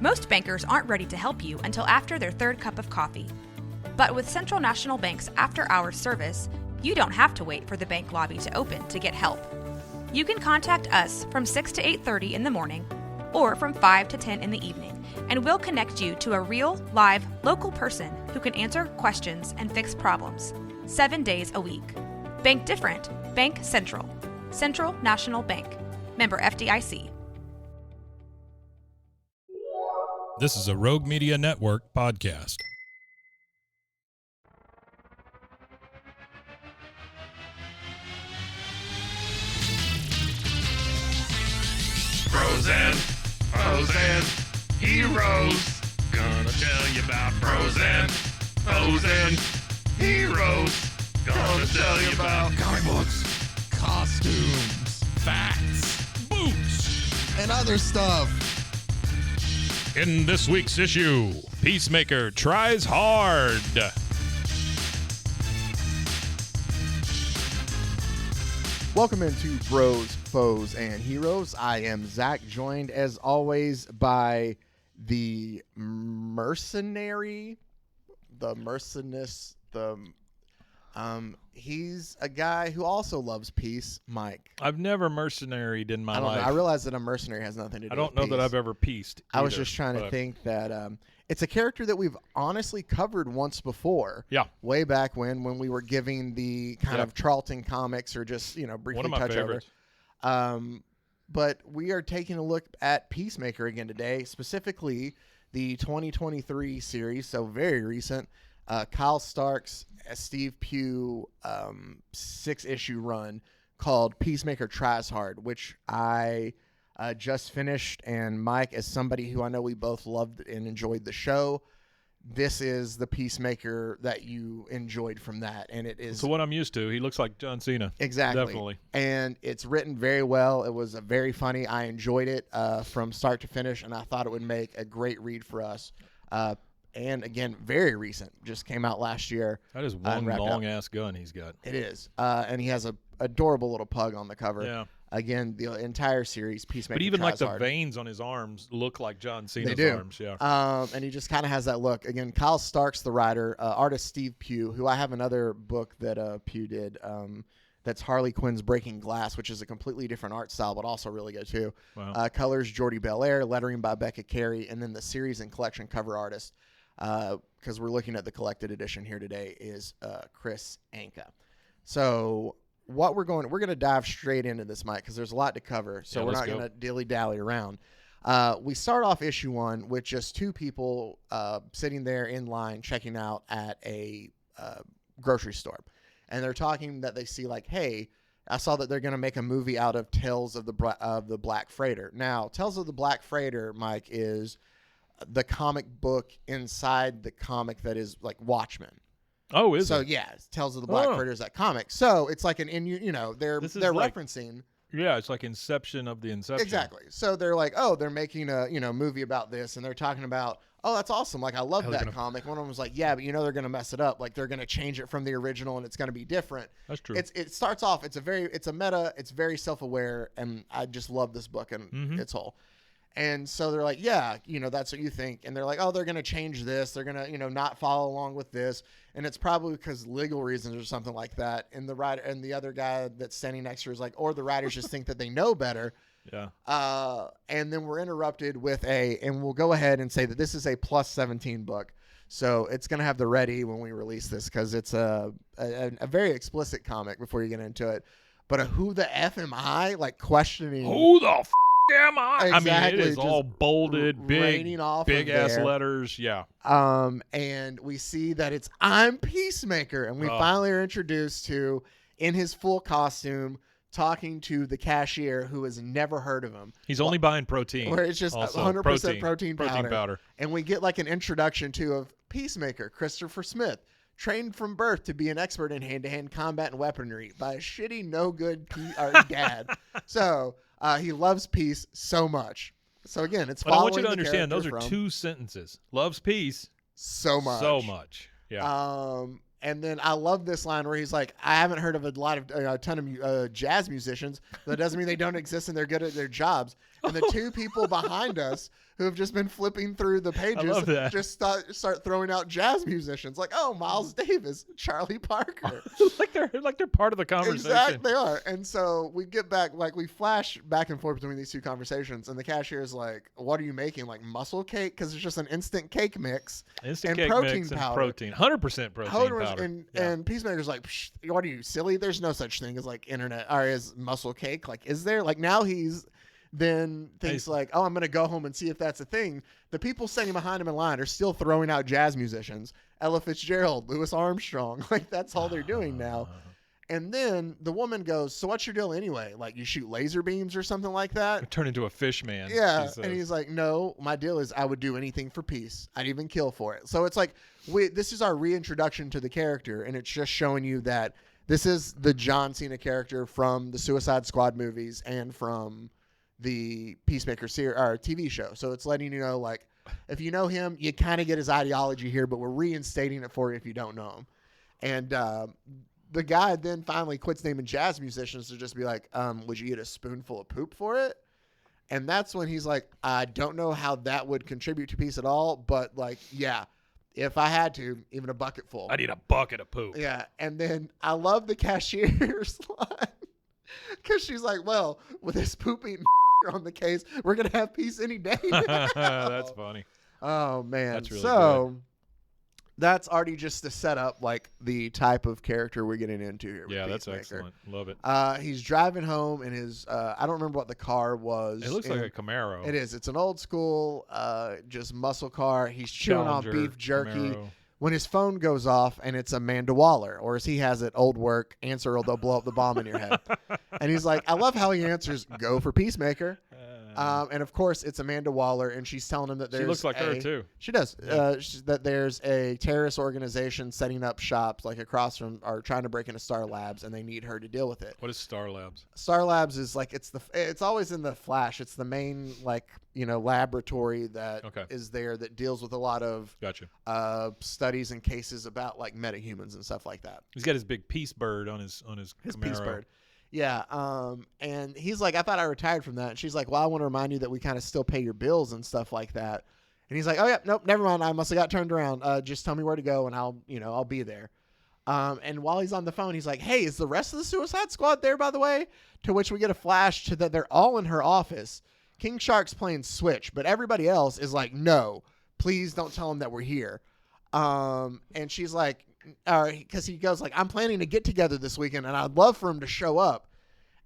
Most bankers aren't ready to help you until after their third cup of coffee. But with Central National Bank's after-hours service, you don't have to wait for the bank lobby to open to get help. You can contact us from 6 to 8:30 in the morning or from 5 to 10 in the evening, and we'll connect you to a real, live, local person who can answer questions and fix problems 7 days a week. Bank different. Bank Central. Central National Bank. Member FDIC. This is a Rogue Media Network podcast. Frozen heroes. Gonna tell you about frozen heroes. Gonna tell you about comic books, costumes, facts, Boots! and other stuff. In this week's issue, Peacemaker Tries Hard. Welcome into Bros, Foes, and Heroes. I am Zach, joined as always by the mercenary, he's a guy who also loves peace, Mike. I've never mercenaried in my I don't life. know. I realize that a mercenary has nothing to do with I don't know peace. that I've ever pieced I was either, just trying to but think that it's a character that we've honestly covered once before. Yeah. Way back when we were giving the kind of Charlton comics or just, briefly One of my touch favorites. over. But we are taking a look at Peacemaker again today, specifically the 2023 series, so very recent. Kyle Stark's Steve Pugh 6-issue run called Peacemaker Tries Hard, which I just finished. And Mike, as somebody who I know we both loved and enjoyed the show, this is the Peacemaker that you enjoyed from that. And it is So what I'm used to. He looks like John Cena. exactly. Definitely. And it's written very well. It was very funny. I enjoyed it from start to finish, and I thought it would make a great read for us. And again, very recent. Just came out last year. That is one wrapped up. long-ass gun he's got. It is. And he has a adorable little pug on the cover. Yeah. Again, the entire series, Peacemaker But even Tries like the Hard. veins on his arms look like John Cena's They do. arms. Yeah. And he just kind of has that look. Again, Kyle Stark's the writer. Artist Steve Pugh, who I have another book that Pugh did that's Harley Quinn's Breaking Glass, which is a completely different art style, but also really good too. Wow. Colors Jordy Belair, lettering by Becca Carey, and then the series and collection cover artist, because we're looking at the collected edition here today, is Chris Anka. So what we're going to dive straight into this, Mike, because there's a lot to cover. So Yeah, we're let's not go. going to dilly-dally around. We start off issue 1 with just two people sitting there in line checking out at a grocery store. And they're talking that they see like, hey, I saw that they're going to make a movie out of Tales of the Black Freighter. Now, Tales of the Black Freighter, Mike, is the comic book inside the comic that is like Watchmen. Oh, is So it? yeah, Tales of the Black Oh. Freighter is that comic. So it's like they're This is they're like- referencing. Yeah, it's like Inception of the Inception. Exactly. So they're like, oh, they're making a movie about this, and they're talking about, oh, that's awesome. Like I love How they're that gonna- comic. One of them was like, yeah, but they're gonna mess it up. Like they're gonna change it from the original, and it's gonna be different. That's true. It starts off. It's a meta. It's very self-aware, and I just love this book and Mhm. its whole. And so they're like, yeah, that's what you think. And they're like, oh, they're going to change this. They're going to, not follow along with this. And it's probably because legal reasons or something like that. And the writer and the other guy that's standing next to her is like, or the writers just think that they know better. Yeah. And then we're interrupted with and we'll go ahead and say that this is a plus 17 book. So it's going to have the ready when we release this because it's a very explicit comic before you get into it. But who the F am I? Like questioning. Who the f*** am I? I mean, Exactly, it is just all bolded, raining off big of ass there. letters. Yeah. And we see that I'm Peacemaker, and we Oh. finally are introduced to, in his full costume, talking to the cashier who has never heard of him. He's only buying protein. Where it's just also. 100% protein powder. powder. And we get like an introduction of Peacemaker, Christopher Smith, trained from birth to be an expert in hand-to-hand combat and weaponry by a shitty, no-good dad. So he loves peace so much. So again, it's But I following want you to the understand, those are character from two sentences. Loves peace. so much. So much. Yeah. And then I love this line where he's like, I haven't heard of a ton of jazz musicians. That doesn't mean they don't exist and they're good at their jobs. And the two people behind us who have just been flipping through the pages love that. just start throwing out jazz musicians like, oh, Miles Davis, Charlie Parker. like they're part of the conversation. Exactly, they are. And so we get back, like we flash back and forth between these two conversations, and the cashier is like, what are you making, like muscle cake? Because it's just an instant cake mix. Instant and cake protein mix powder. and protein. 100% protein powder. And Peacemaker's like, psh, what are you, silly? There's no such thing as like internet or as muscle cake. Like, is there? Like now he's then thinks like, oh, I'm going to go home and see if that's a thing. The people standing behind him in line are still throwing out jazz musicians. Ella Fitzgerald, Louis Armstrong. Like that's all they're doing now. And then the woman goes, so what's your deal anyway? Like you shoot laser beams or something like that? Turn into a fish man. Yeah. And he's like, no, my deal is I would do anything for peace. I'd even kill for it. So it's like, this is our reintroduction to the character. And it's just showing you that this is the John Cena character from the Suicide Squad movies and from the Peacemaker series or TV show. So it's letting you know, like, if you know him, you kind of get his ideology here, but we're reinstating it for you if you don't know him. And the guy then finally quits naming jazz musicians to just be like, would you eat a spoonful of poop for it? And that's when he's like, I don't know how that would contribute to peace at all, but like, yeah, if I had to, even a bucket full. I need a bucket of poop. Yeah. And then I love the cashier's line because she's like, well, with this pooping on the case, we're going to have peace any day. That's funny. Oh, man. That's really good. That's already just to set up like the type of character we're getting into here. Yeah, with that's Peacemaker. excellent. Love it. He's driving home in his, I don't remember what the car was. It looks like a Camaro. It is. It's an old school, just muscle car. He's chewing on Challenger, beef jerky. Camaro. When his phone goes off and it's Amanda Waller, or as he has it, old work, answer or they'll blow up the bomb in your head. And he's like, I love how he answers, go for Peacemaker. And of course, it's Amanda Waller, and she's telling him that there's She looks like her, too. She does. Yeah. That there's a terrorist organization setting up shops like across from, or trying to break into Star Labs, and they need her to deal with it. What is Star Labs? Star Labs is like, it's always in the Flash. It's the main, like, laboratory that is there that deals with a lot of studies and cases about like metahumans and stuff like that. He's got his big peace bird on his Camaro. Peace bird. Yeah. And he's like, I thought I retired from that. And she's like, well, I want to remind you that we kind of still pay your bills and stuff like that. And he's like, oh yeah, nope, never mind. I must have got turned around. Just tell me where to go and I'll be there. And while he's on the phone, he's like, hey, is the rest of the Suicide Squad there, by the way? To which we get a flash to that they're all in her office. King Shark's playing Switch, but everybody else is like, no, please don't tell him that we're here. And she's like, because he goes like, I'm planning to get together this weekend and I'd love for him to show up.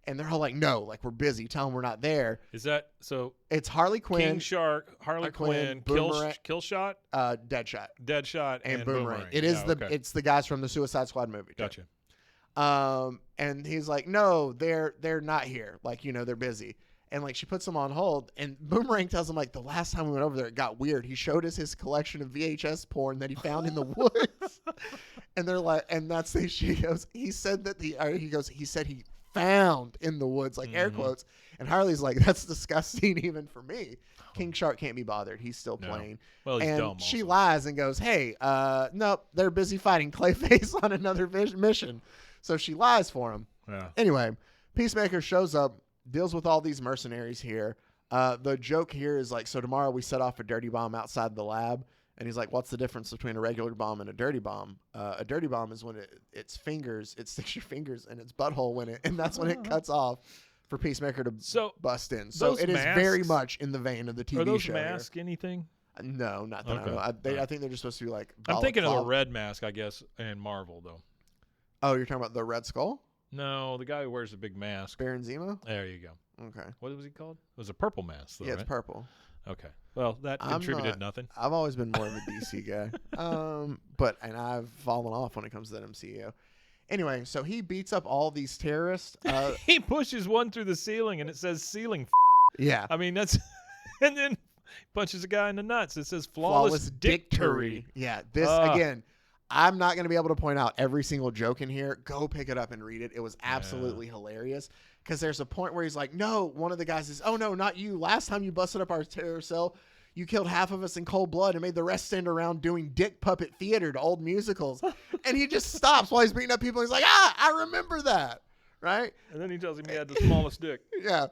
And they're all like, no, like we're busy. Tell him we're not there. Is that so? It's Harley Quinn, King Shark, Harley Quinn, Killshot, Deadshot, and Boomerang. Boomerang. It is it's the guys from the Suicide Squad movie. Gotcha. And he's like, no, they're not here. Like, they're busy. And like she puts him on hold, and Boomerang tells him like the last time we went over there, it got weird. He showed us his collection of VHS porn that he found in the woods, and they're like, and that's the she goes. He said that he said he found in the woods, like air quotes, and Harley's like, that's disgusting even for me. King Shark can't be bothered. He's still playing. Well, he's and dumb. She also. lies and goes, hey, nope, they're busy fighting Clayface on another mission. So she lies for him. Yeah. Anyway, Peacemaker shows up, deals with all these mercenaries here. The joke here is like, so tomorrow we set off a dirty bomb outside the lab. And he's like, what's the difference between a regular bomb and a dirty bomb? A dirty bomb is when it sticks your fingers in its butthole and that's when it cuts off for Peacemaker to bust in. So it is very much in the vein of the TV show. Are those masks anything? No, not that I know. I think they're just supposed to be like I'm thinking of the red mask, I guess, in Marvel, though. Oh, you're talking about the Red Skull? No, the guy who wears the big mask. Baron Zemo? There you go. Okay. What was he called? It was a purple mask, though, Yeah, right? it's purple. Okay. Well, that contributed nothing. I've always been more of a DC guy. And I've fallen off when it comes to that MCU. Anyway, so he beats up all these terrorists. He pushes one through the ceiling and it says ceiling. Yeah. I mean, that's and then punches a guy in the nuts. It says flawless dictory. Yeah. This again, I'm not going to be able to point out every single joke in here. Go pick it up and read it. It was absolutely hilarious. Because there's a point where he's like, no, one of the guys is, oh, no, not you. Last time you busted up our terror cell, you killed half of us in cold blood and made the rest stand around doing dick puppet theater to old musicals. And he just stops while he's beating up people. He's like, I remember that. Right? And then he tells him he had the smallest dick. Yeah.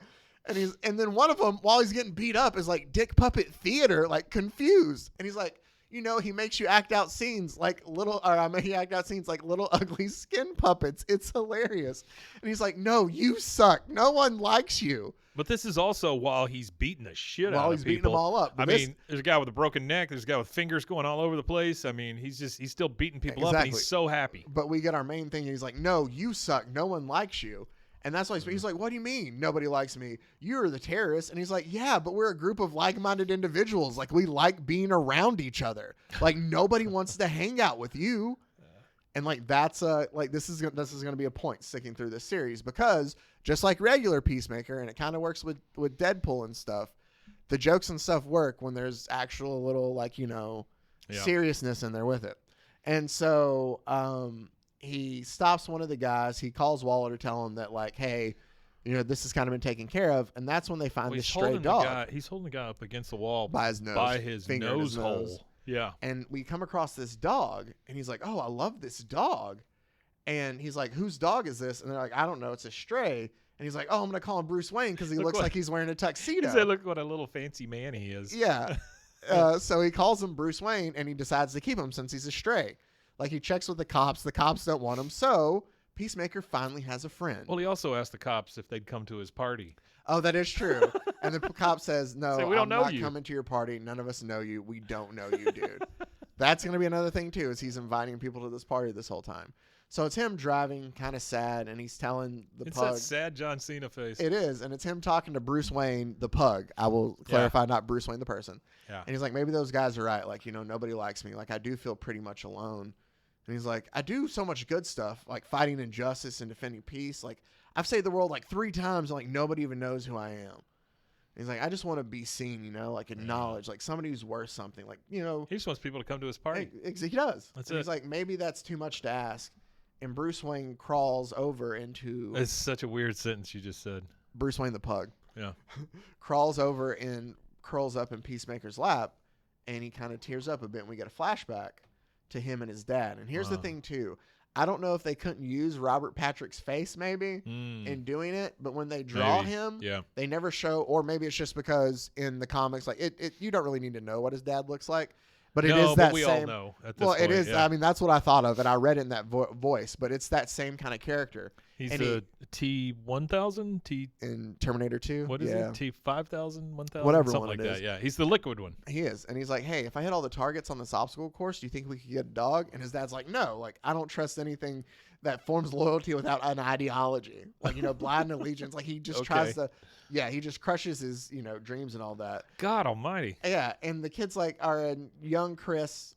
And then one of them, while he's getting beat up, is like Dick Puppet Theater, like confused. And he's like, he makes you act out scenes like little ugly skin puppets. It's hilarious. And he's like, no, you suck. No one likes you. But this is also while he's beating the shit out of people. While he's beating them all up. I mean, there's a guy with a broken neck. There's a guy with fingers going all over the place. I mean, he's still beating people up, and he's so happy. But we get our main thing, and he's like, no, you suck. No one likes you. And that's why he's like, what do you mean nobody likes me? You're the terrorist. And he's like, yeah, but we're a group of like-minded individuals. Like, we like being around each other. Like, nobody wants to hang out with you. And like, that's this is going to be a point sticking through this series, because just like regular Peacemaker, and it kind of works with Deadpool and stuff, the jokes and stuff work when there's actual little seriousness in there with it. And so, he stops one of the guys. He calls Waller to tell him that, like, hey, this has kind of been taken care of. And that's when they find this stray dog. He's holding the guy up against the wall by his nose, nose hole. Yeah. And we come across this dog, and he's like, oh, I love this dog. And he's like, whose dog is this? And they're like, I don't know. It's a stray. And he's like, oh, I'm going to call him Bruce Wayne because he looks like he's wearing a tuxedo. He said, look what a little fancy man he is. Yeah. So he calls him Bruce Wayne, and he decides to keep him since he's a stray. Like, he checks with the cops. The cops don't want him. So Peacemaker finally has a friend. Well, he also asked the cops if they'd come to his party. Oh, that is true. And the cop says, no, we don't know I'm not you. coming to your party. None of us know you. We don't know you, dude. That's going to be another thing, too, is he's inviting people to this party this whole time. So it's him driving, kind of sad, and he's telling the pug. It's that sad John Cena face. It is, and it's him talking to Bruce Wayne, the pug. I will clarify, not Bruce Wayne, the person. Yeah. And he's like, maybe those guys are right. Like, nobody likes me. Like, I do feel pretty much alone. And he's like, I do so much good stuff, like fighting injustice and defending peace. Like, I've saved the world like 3 times, and like nobody even knows who I am. And he's like, I just want to be seen, like acknowledged, like somebody who's worth something. Like, he just wants people to come to his party. He does. That's and it. He's like, maybe that's too much to ask. And Bruce Wayne crawls over into. It's such a weird sentence you just said. Bruce Wayne the pug. Yeah. Crawls over and curls up in Peacemaker's lap, and he kind of tears up a bit, and we get a flashback to him and his dad. And here's the thing too, I don't know if they couldn't use Robert Patrick's face maybe in doing it, but when they draw him, they never show, or maybe it's just because in the comics, like it you don't really need to know what his dad looks like, but it is that we same. all know at this point, it is. Yeah. I mean, that's what I thought of, and I read it in that voice, but it's that same kind of character. He's a T-1000, in Terminator 2. What is it? T-5000, 1000, whatever something one like it that. is. Yeah, he's the liquid one. He is, and he's like, hey, if I hit all the targets on this obstacle course, do you think we could get a dog? And his dad's like, no, like I don't trust anything that forms loyalty without an ideology, like blind allegiance. Like he just tries to, he just crushes his dreams and all that. God Almighty. Yeah, and the kids young Chris.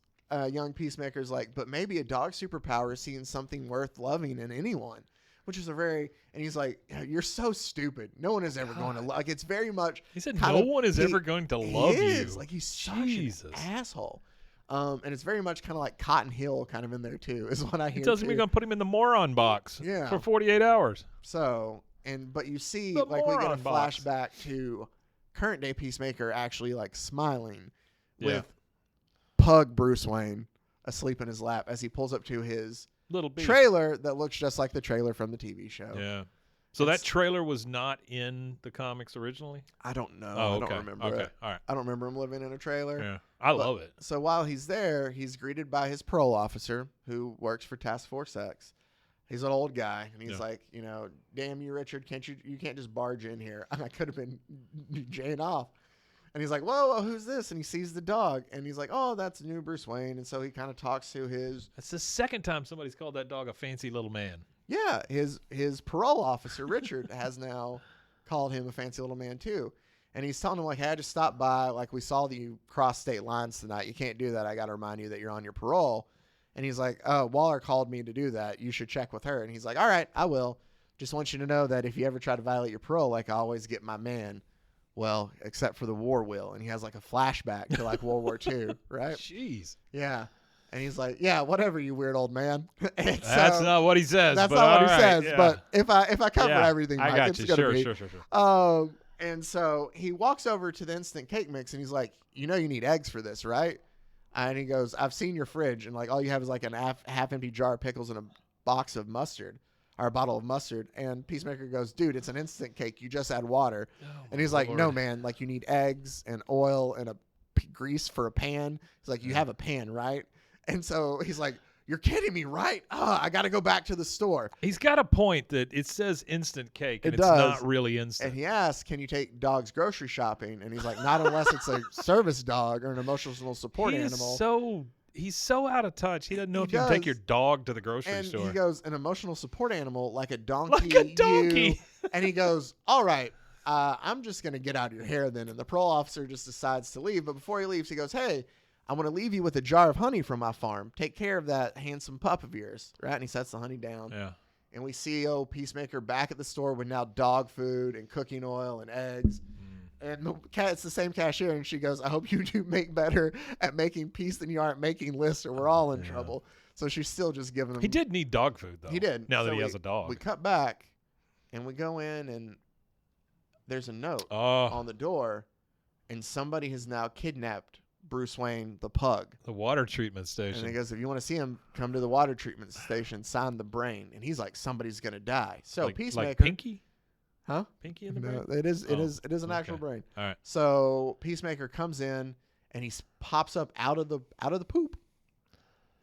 Young Peacemaker's like, but maybe a dog superpower is seeing something worth loving in anyone, which is and he's like, you're so stupid. No one is ever going to like. It's very much. He said no one is ever going to love you. Like he's such an asshole. And it's very much kind of like Cotton Hill kind of in there too, is what I hear. It doesn't mean going to put him in the moron box for 48 hours. So, but you see, we get a flashback to current day Peacemaker actually like smiling with pug Bruce Wayne asleep in his lap as he pulls up to his little trailer that looks just like the trailer from the TV show. Yeah. So that trailer was not in the comics originally? I don't know. Oh, I don't remember it. All right. I don't remember him living in a trailer. Yeah. I love it. So while he's there, he's greeted by his parole officer who works for Task Force X. He's an old guy, and he's like, damn you, Richard, you can't just barge in here. I could have been jaying off. And he's like, whoa, who's this? And he sees the dog, and he's like, oh, that's new Bruce Wayne. And so he kind of talks to his... That's the second time somebody's called that dog a fancy little man. Yeah, his parole officer, Richard, has now called him a fancy little man, too. And he's telling him, like, hey, I just stopped by. Like, we saw that you crossed state lines tonight. You can't do that. I got to remind you that you're on your parole. And he's like, oh, Waller called me to do that. You should check with her. And he's like, all right, I will. Just want you to know that if you ever try to violate your parole, like, I always get my man. Well, except for the war will. And he has like a flashback to like World War II, right? Jeez. Yeah. And he's like, yeah, whatever, you weird old man. That's not what he says. That's not what he says. Yeah. But if I cover everything, Mike, I got it's you. gonna be. Sure. And so he walks over to the instant cake mix and he's like, you need eggs for this, right? And he goes, I've seen your fridge, and like all you have is like an half empty jar of pickles and a box of mustard. or a bottle of mustard. And Peacemaker goes, dude, it's an instant cake. You just add water. And he's like, Lord. no, man. Like, you need eggs and oil and grease for a pan. He's like, you have a pan, right? And so he's like, you're kidding me, right? I got to go back to the store. He's got a point that it says instant cake, and It it's does. not really instant. And he asks, can you take dogs grocery shopping? And he's like, not unless it's a service dog or an emotional support animal. He's so out of touch. He doesn't know He if you can take does. your dog to the grocery And store. he goes, an emotional support animal like a donkey. Like a donkey. And he goes, all right, I'm just going to get out of your hair then. And the parole officer just decides to leave. But before he leaves, he goes, hey, I want to leave you with a jar of honey from my farm. Take care of that handsome pup of yours. Right? And he sets the honey down. Yeah. And we see Peacemaker back at the store with now dog food and cooking oil and eggs. And it's the same cashier, and she goes, I hope you do make better at making peace than you are at making lists, or we're all in trouble. So she's still just giving him. He did need dog food, though. He did. Now So that he has a dog. We cut back, and we go in, and there's a note Oh, on the door, and somebody has now kidnapped Bruce Wayne, the pug. the water treatment And station. he goes, if you want to see him, come to the water treatment station, sign the brain. And he's like, somebody's going to die. So like Peacemaker. Pinky? Huh? Pinky in the No, brain? it is an okay. actual brain. All right. So Peacemaker comes in and he pops up out of the poop,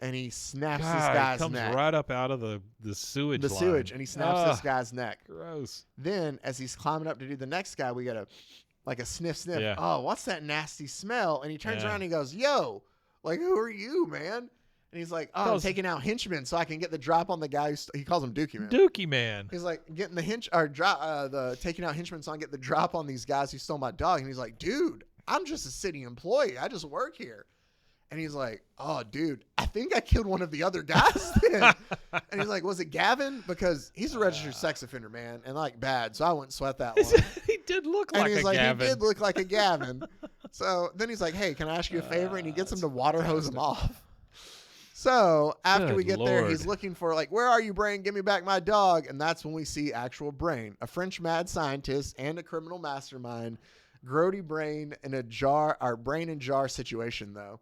and he snaps this God, guy's it comes neck. right up out of the sewage The line. sewage, and he snaps this guy's neck. Gross. Then, as he's climbing up to do the next guy, we get a sniff. Yeah. Oh, what's that nasty smell? And he turns Yeah. around and he goes, "Yo, like, who are you, man?" And he's like, "Oh, I'm Calls- taking out henchmen so I can get the drop on the guy." He calls him Dookie Man. Dookie Man. He's like getting the the taking out henchmen so I can get the drop on these guys who stole my dog. And he's like, dude, I'm just a city employee. I just work here. And he's like, oh, dude, I think I killed one of the other guys then. And he's like, was it Gavin? Because he's a registered sex offender, man, and like bad. So I wouldn't sweat that one. He did look And like he's a like, Gavin. he did look like a Gavin. So then he's like, hey, can I ask you a favor? And he gets him to water hose him off. So after Good we get there, Lord. he's looking for like, where are you, Brain? Give me back my dog. And that's when we see actual Brain, a French mad scientist and a criminal mastermind. Grody Brain in a jar, our Brain in jar situation though.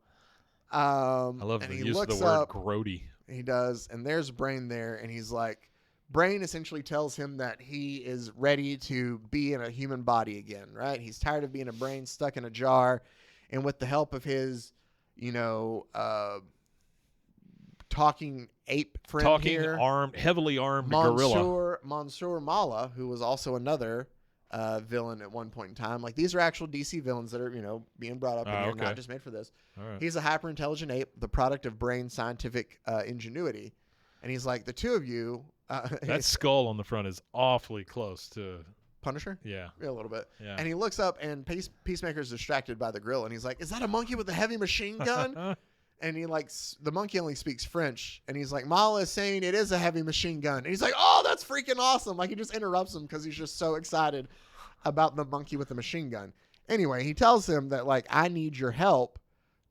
I love and the he use of looks the word up, grody. he does, and there's Brain there, and he's like, Brain essentially tells him that he is ready to be in a human body again, right? He's tired of being a brain stuck in a jar, and with the help of his, talking ape friend here, heavily armed gorilla. Monsieur Mala, who was also another villain at one point in time. Like, these are actual DC villains that are, being brought up in here, okay. not just made for this. All right. He's a hyper-intelligent ape, the product of Brain's scientific ingenuity. And he's like, the two of you... That skull on the front is awfully close to Punisher? Yeah. Yeah, a little bit. Yeah. And he looks up, and Peacemaker's distracted by the grill, and he's like, is that a monkey with a heavy machine gun? And he the monkey only speaks French, and he's like, Mala is saying it is a heavy machine gun. And he's like, oh, that's freaking awesome. Like, he just interrupts him because he's just so excited about the monkey with the machine gun. Anyway, he tells him that, like, I need your help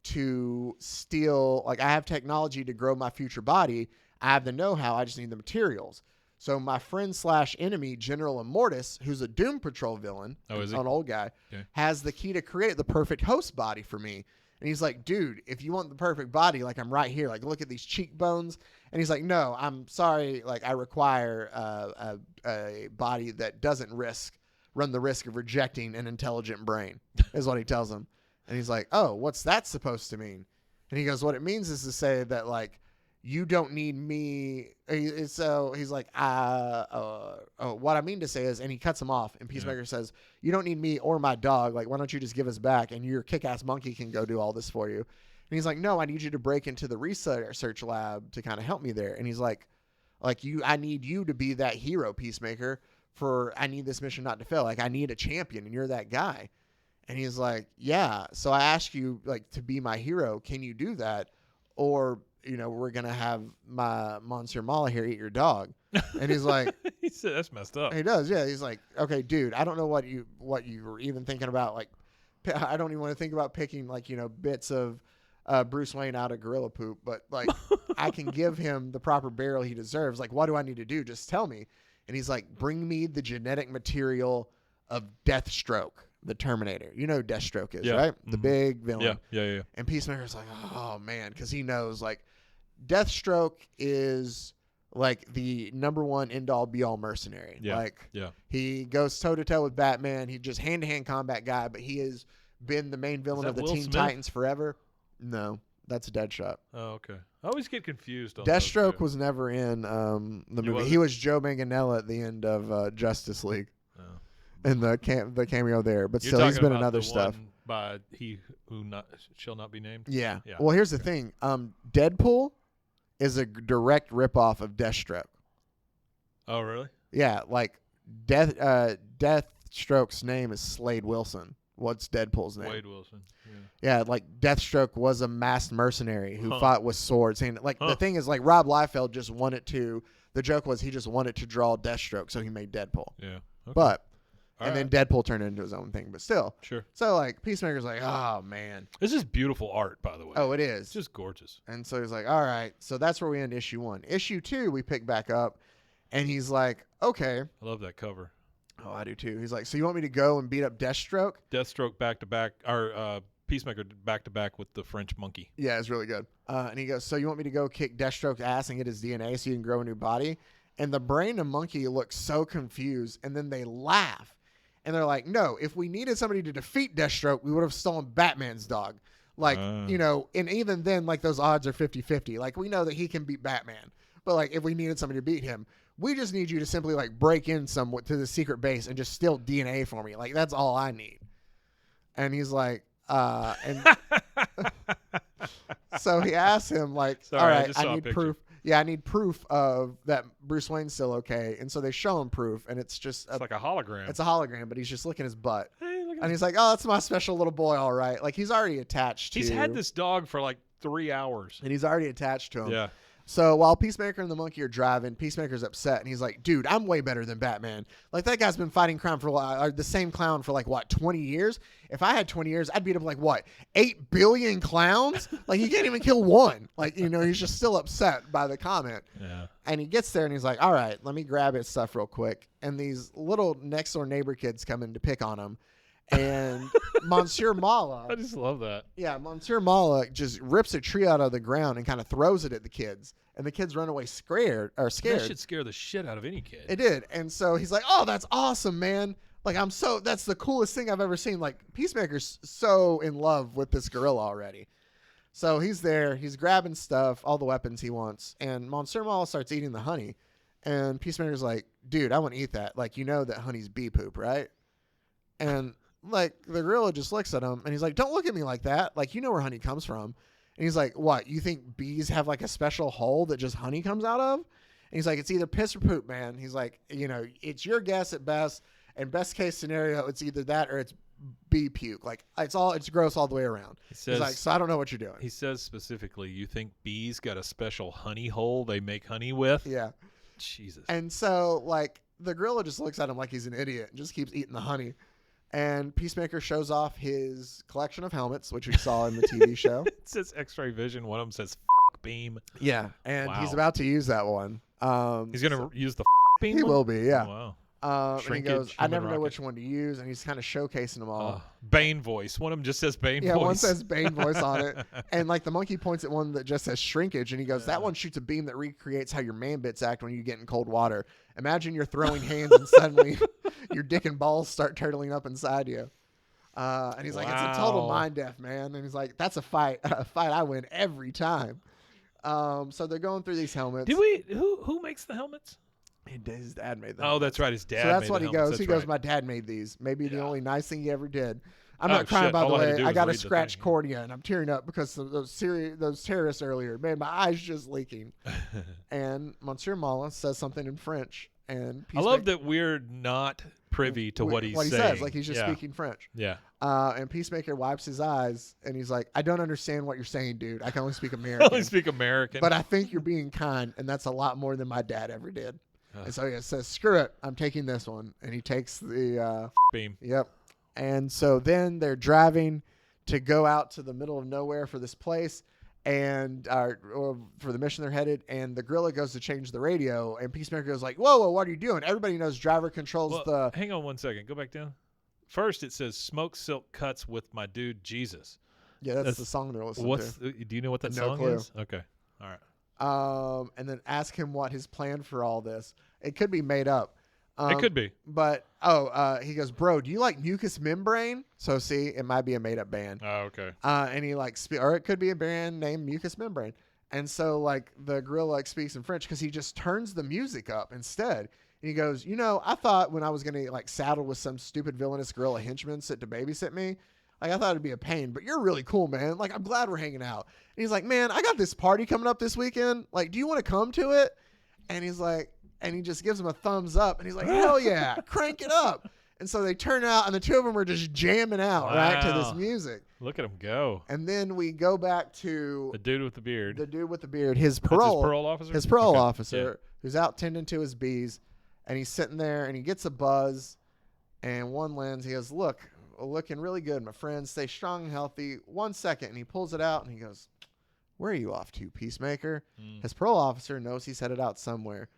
to steal, like, I have technology to grow my future body. I have the know-how. I just need the materials. So my friend / enemy, General Immortus, who's a Doom Patrol villain, is he? an old guy, Okay. has the key to create the perfect host body for me. And he's like, dude, if you want the perfect body, like, I'm right here. Like, look at these cheekbones. And he's like, no, I'm sorry. Like, I require a body that doesn't run the risk of rejecting an intelligent brain, is what he tells him. And he's like, oh, what's that supposed to mean? And he goes, what it means is to say that, like, you don't need me. So he's like, what I mean to say is, and he cuts him off, and Peacemaker says, you don't need me or my dog. Like, why don't you just give us back, and your kick-ass monkey can go do all this for you. And he's like, no, I need you to break into the research lab to kind of help me there. And he's like, I need you to be that hero, Peacemaker, I need this mission not to fail. Like, I need a champion, and you're that guy. And he's like, yeah. So I ask you, like, to be my hero. Can you do that? Or, we're going to have my Monsieur Mala here eat your dog. And he's like, He said that's messed up. he does. Yeah. He's like, okay, dude, I don't know what you were even thinking about. Like, I don't even want to think about picking, like, bits of Bruce Wayne out of gorilla poop, but, like, I can give him the proper burial he deserves. Like, what do I need to do? Just tell me. And he's like, bring me the genetic material of Deathstroke, the Terminator. You know who Deathstroke is, right? The big villain. Yeah. And Peacemaker's like, oh, man, because he knows, like, Deathstroke is, like the number one end-all be-all mercenary. Yeah. Like Yeah. he goes toe-to-toe with Batman. He's just hand-to-hand combat guy, but he has been the main villain that of the Will Teen Smith? Titans forever. No, that's Deadshot. Oh, okay. I always get confused on those Deathstroke two. was never in the movie. wasn't? He was Joe Manganiello at the end of Justice League Oh. in the cameo there. But You're still, he's talking been in about other the stuff. one by He Who Shall Not Be Named? Yeah. Yeah. Well, here's the thing. Deadpool is a direct ripoff of Deathstroke. Oh, really? Yeah, like Deathstroke's name is Slade Wilson. What's Deadpool's name? Wade Wilson. Yeah. Yeah, like Deathstroke was a masked mercenary who fought with swords. And like the Huh. thing is, like Rob Liefeld just wanted to. The joke was he just wanted to draw Deathstroke, so he made Deadpool. Yeah. Okay. But All and right. then Deadpool turned it into his own thing. But still, Sure. so like Peacemaker's like, oh man, This is beautiful art, by the way. oh it It's is. just gorgeous. And so he's like, all right. So that's where we end issue 1. Issue 2, we pick back up, and he's like, okay. I love that cover. Oh, I do too. He's like, so you want me to go and beat up Deathstroke? Deathstroke back to back, or Peacemaker back to back with the French monkey. Yeah, it's really good. And he goes, so you want me to go kick Deathstroke's ass and get his DNA so you can grow a new body? And the brain of Monkey looks so confused, and then they laugh. And they're like, no, if we needed somebody to defeat Deathstroke, we would have stolen Batman's dog. Like, you know, and even then, like, those odds are 50-50. Like, we know that he can beat Batman. But, like, if we needed somebody to beat him, we just need you to simply, like, break in somewhat to the secret base and just steal DNA for me. Like, that's all I need. And he's like, and so he asks him, like, Sorry, all I right, just saw I a need picture. proof. Yeah, I need proof of that Bruce Wayne's still okay. And so they show him proof, and it's just It's like a hologram. it's a hologram, but he's just licking his butt. Hey, look at And he's like, oh, that's my special little boy, all right. Like, he's already attached to He's had this dog for like 3 hours. and he's already attached to him. Yeah. So while Peacemaker and the monkey are driving, Peacemaker's upset, and he's like, dude, I'm way better than Batman. Like, that guy's been fighting crime for the same clown for, like, what, 20 years? If I had 20 years, I'd beat him, like, what, 8 billion clowns? Like, he can't even kill one. Like, you know, he's just still upset by the comment. Yeah. And he gets there, and he's like, all right, let me grab his stuff real quick. And these little next-door neighbor kids come in to pick on him. And Monsieur Mala... I just love that. Yeah, Monsieur Mala just rips a tree out of the ground and kind of throws it at the kids. And the kids run away scared. That Scared. should scare the shit out of any kid. It did. And so he's like, oh, that's awesome, man. Like, that's the coolest thing I've ever seen. Like, Peacemaker's so in love with this gorilla already. So he's there. He's grabbing stuff, all the weapons he wants. And Monsieur Mala starts eating the honey. And Peacemaker's like, dude, I want to eat that. Like, you know that honey's bee poop, right? And... like, the gorilla just looks at him, and he's like, don't look at me like that. Like, you know where honey comes from. And he's like, what, you think bees have, like, a special hole that just honey comes out of? And he's like, it's either piss or poop, man. He's like, you know, it's your guess at best. And best case scenario, it's either that or it's bee puke. Like, it's gross all the way around. says- He's like, so I don't know what you're doing. He says specifically, you think bees got a special honey hole they make honey with? Yeah. Jesus. And so, like, the gorilla just looks at him like he's an idiot and just keeps eating the honey. And Peacemaker shows off his collection of helmets, which we saw in the TV show. It says X-ray vision. One of them says beam. Yeah, and Wow. he's about to use that one. He's going to use the beam He one? will be, yeah. Oh, wow. And he Shrinkage goes, I human never know rocket. which one to use, and he's kind of showcasing them all. Bane voice. One of them just says Bane Yeah, voice. one says Bane voice on it. And like the monkey points at one that just says shrinkage, and he goes, that one shoots a beam that recreates how your man bits act when you get in cold water. Imagine you're throwing hands and suddenly your dick and balls start turtling up inside you. And he's like, it's a total Wow. mind deaf, man. And he's like, that's a fight I win every time. So they're going through these helmets. Who makes the helmets? His dad made them. Oh, that's right. His dad. So that's made what the he helmets. goes. He That's goes, right. my dad made these. Maybe the Yeah. only nice thing he ever did. I'm Oh, not crying, shit. by the All I had to way. do I was got a read the scratched thing. cornea, and I'm tearing up because of those terrorists earlier. Man, my eyes just leaking. And Monsieur Mala says something in French. And I love that we're not privy to what he's saying. says. Like, he's just Yeah. speaking French. Yeah. And Peacemaker wipes his eyes, and he's like, I don't understand what you're saying, dude. I can only speak I American. only speak American. But I think you're being kind, and that's a lot more than my dad ever did. And so he says, screw it, I'm taking this one. And he takes the beam. Yep. And so then they're driving to go out to the middle of nowhere for this place, and or for the mission they're headed. And the gorilla goes to change the radio, and Peacemaker goes like, whoa, what are you doing? Everybody knows driver controls Well, hang on one second. Go back down. First, it says "Smoke Silk Cuts with my dude Jesus." Yeah, that's the song they're listening to. Do you know what that No song clue. is? Okay. All right. and then ask him what his plan for all this. It could be made up. It could be. But, he goes, bro, do you like mucous membrane? So, see, it might be a made-up band. Oh, okay. And he, like, or it could be a band named Mucous Membrane. And so, like, the gorilla, like, speaks in French because he just turns the music up instead. And he goes, I thought when I was going to, like, saddle with some stupid villainous gorilla henchman to babysit me, like, I thought it'd be a pain. But you're really cool, man. Like, I'm glad we're hanging out. And he's like, man, I got this party coming up this weekend. Like, do you want to come to it? And he's like... And he just gives him a thumbs up. And he's like, hell yeah, crank it up. And so they turn out, and the two of them are just jamming out, right, to this music. Look at him go. And then we go back to... The dude with the beard. His parole officer? His parole Okay. officer, who's out tending to his bees. And he's sitting there, and he gets a buzz. And one lens, he goes, look, looking really good, my friend. Stay strong and healthy. 1 second. And he pulls it out, and he goes, where are you off to, Peacemaker? His parole officer knows he's headed out somewhere.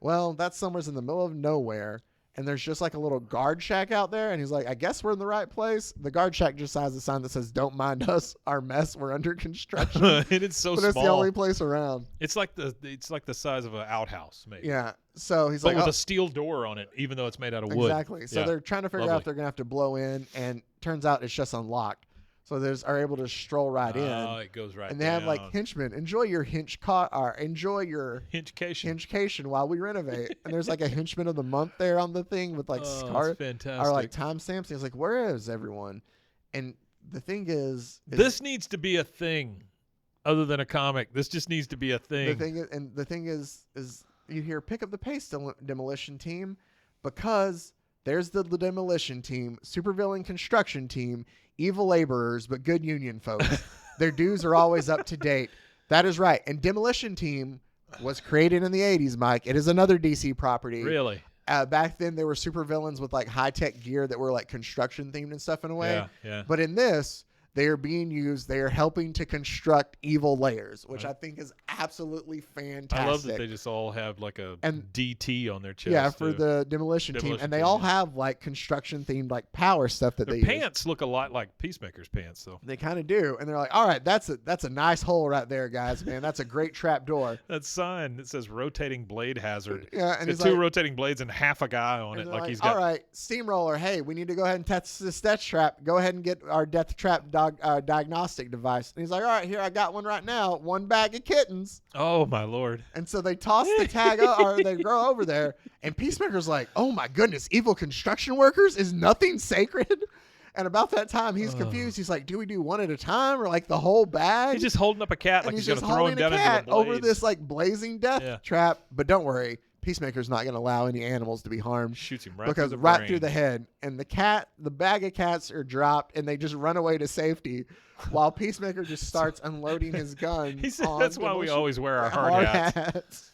Well, that somewhere's in the middle of nowhere, and there's just like a little guard shack out there, and he's like, I guess we're in the right place. The guard shack just has a sign that says, don't mind us, our mess, we're under construction. And it's so but small. It's the only place around. It's like the size of an outhouse, maybe. Yeah. So he's but like, with a steel door on it, even though it's made out of wood. Exactly. So Yeah. they're trying to figure out if they're going to have to blow in, and turns out it's just unlocked. So are able to stroll right in. Oh, it goes right And they down. have like henchmen. Enjoy your enjoy your henchcation while we renovate. And there's like a henchman of the month there on the thing with like that's fantastic. or like timestamps. And he's like, where is everyone? And the thing is this needs to be a thing, other than a comic. This just needs to be a thing. The thing is you hear pick up the pace, demolition team, because there's the demolition team, supervillain construction team, evil laborers, but good union folks. Their dues are always up to date. That is right. And Demolition Team was created in the 80s, Mike. It is another DC property. Really? Back then, there were supervillains with like high-tech gear that were like construction themed and stuff in a way. Yeah, yeah. But in this, they are being used. They are helping to construct evil layers, which I think is absolutely fantastic. I love that they just all have like a DT on their chest. Yeah, for the demolition team. And they all have like construction themed like power stuff that they use. Pants look a lot like Peacemaker's pants, though. They kind of do. And they're like, all right, that's a nice hole right there, guys, man. That's a great trap door. That sign that says rotating blade hazard. Yeah, and it's he's two like, rotating blades and half a guy on it. Like he's got. All right, steamroller. Hey, we need to go ahead and test this death trap. Go ahead and get our death trap diagnostic device. And he's like, all right, here, I got one right now. 1 bag of kittens. Oh, my Lord. And so they toss the tag or they go over there. And Peacemaker's like, oh, my goodness, evil construction workers? Is nothing sacred? And about that time, he's confused. He's like, do we do one at a time or like the whole bag? He's just holding up a cat like he's going to throw him down into the blades. Over this like blazing death trap. But don't worry. Peacemaker's not going to allow any animals to be harmed. Shoots him right because through the right brain. through the head. And the bag of cats are dropped, and they just run away to safety, while Peacemaker just starts unloading his gun. He said that's why we always wear our hard hats.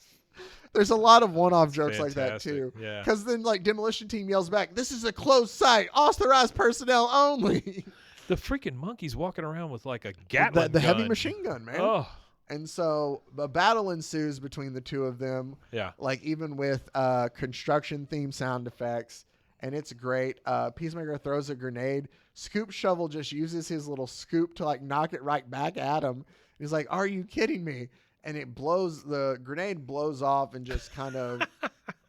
There's a lot of one-off jokes like that too. Yeah. Because then like Demolition Team yells back, "This is a closed site, authorized personnel only." The freaking monkey's walking around with like a Gatling gun. The heavy machine gun, man. Oh. And so a battle ensues between the two of them. Yeah. Like even with construction theme sound effects. And it's great. Peacemaker throws a grenade. Scoop Shovel just uses his little scoop to like knock it right back at him. He's like, are you kidding me? And the grenade blows off and just kind of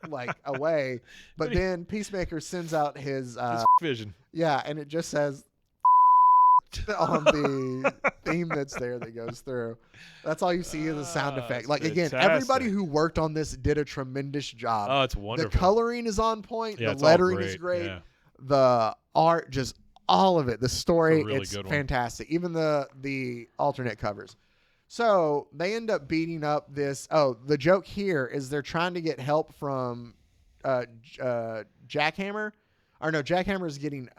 like away. But then Peacemaker sends out his vision. Yeah. And it just says on the theme that's there that goes through. That's all you see is the sound effect. Like fantastic. Again, everybody who worked on this did a tremendous job. Oh, it's wonderful. The coloring is on point. Yeah, the lettering is great. Yeah. The art, just all of it. The story, really it's good one. fantastic. Even the alternate covers. So they end up beating up this. Oh, the joke here is they're trying to get help from Jackhammer. Or no, Jackhammer is getting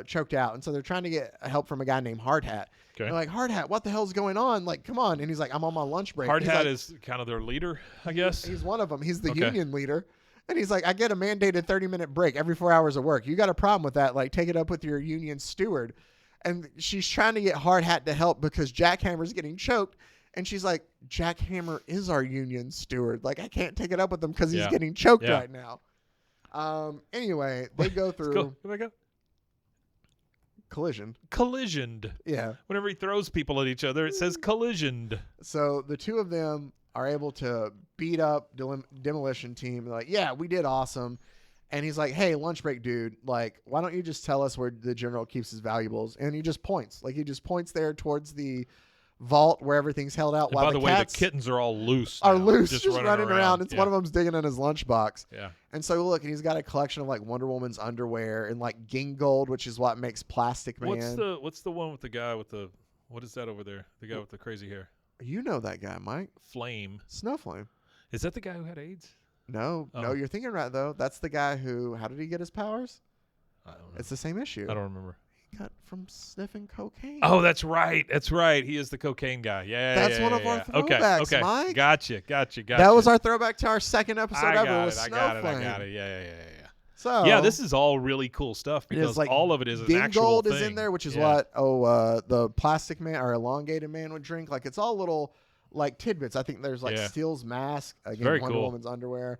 choked out. And so they're trying to get help from a guy named Hard Hat. Okay. They're like, Hard Hat, what the hell's going on? Like, come on. And he's like, I'm on my lunch break. Hard He's Hat like, is kind of their leader, I guess. He's one of them. He's the Okay. union leader. And he's like, I get a mandated 30-minute break every 4 hours of work. You got a problem with that? Like, take it up with your union steward. And she's trying to get Hard Hat to help because Jackhammer's getting choked. And she's like, Jackhammer is our union steward. Like, I can't take it up with him because he's getting choked right now. Anyway, they go through. Go back up. Collisioned. Yeah. Yeah. Whenever he throws people at each other, it says collisioned. So the two of them are able to beat up Demolition Team. They're like, yeah, we did awesome. And he's like, hey, lunch break, dude. Like, why don't you just tell us where the general keeps his valuables? And he just points. Like, he just points there towards the vault where everything's held out. And while by the way, the cats kittens are all loose. are now, loose, just running around. It's Yeah. one of them's digging in his lunchbox. Yeah. And so look, and he's got a collection of like Wonder Woman's underwear and like Gingold, which is what makes Plastic Man. What's the one with the guy with the what is that over there? The guy with the crazy hair. You know that guy, Mike. Flame. Snowflame. Is that the guy who had AIDS? No, Oh. you're thinking right though. That's the guy who. How did he get his powers? I don't know. It's the same issue. I don't remember. He got from sniffing cocaine. Oh, that's right. That's right. He is the cocaine guy. Yeah. That's yeah, one yeah, of our yeah. throwbacks, Okay. Mike. Gotcha. That was our throwback to our second episode I ever got with it. I Snowflame. got it. Yeah. So Yeah, this is all really cool stuff it is because like all of it is an actual Gingold is thing. in there, which is Yeah. what the Plastic Man or Elongated Man would drink. Like it's all little like tidbits. I think there's like Yeah. Steel's mask, again, very Wonder cool. Woman's underwear.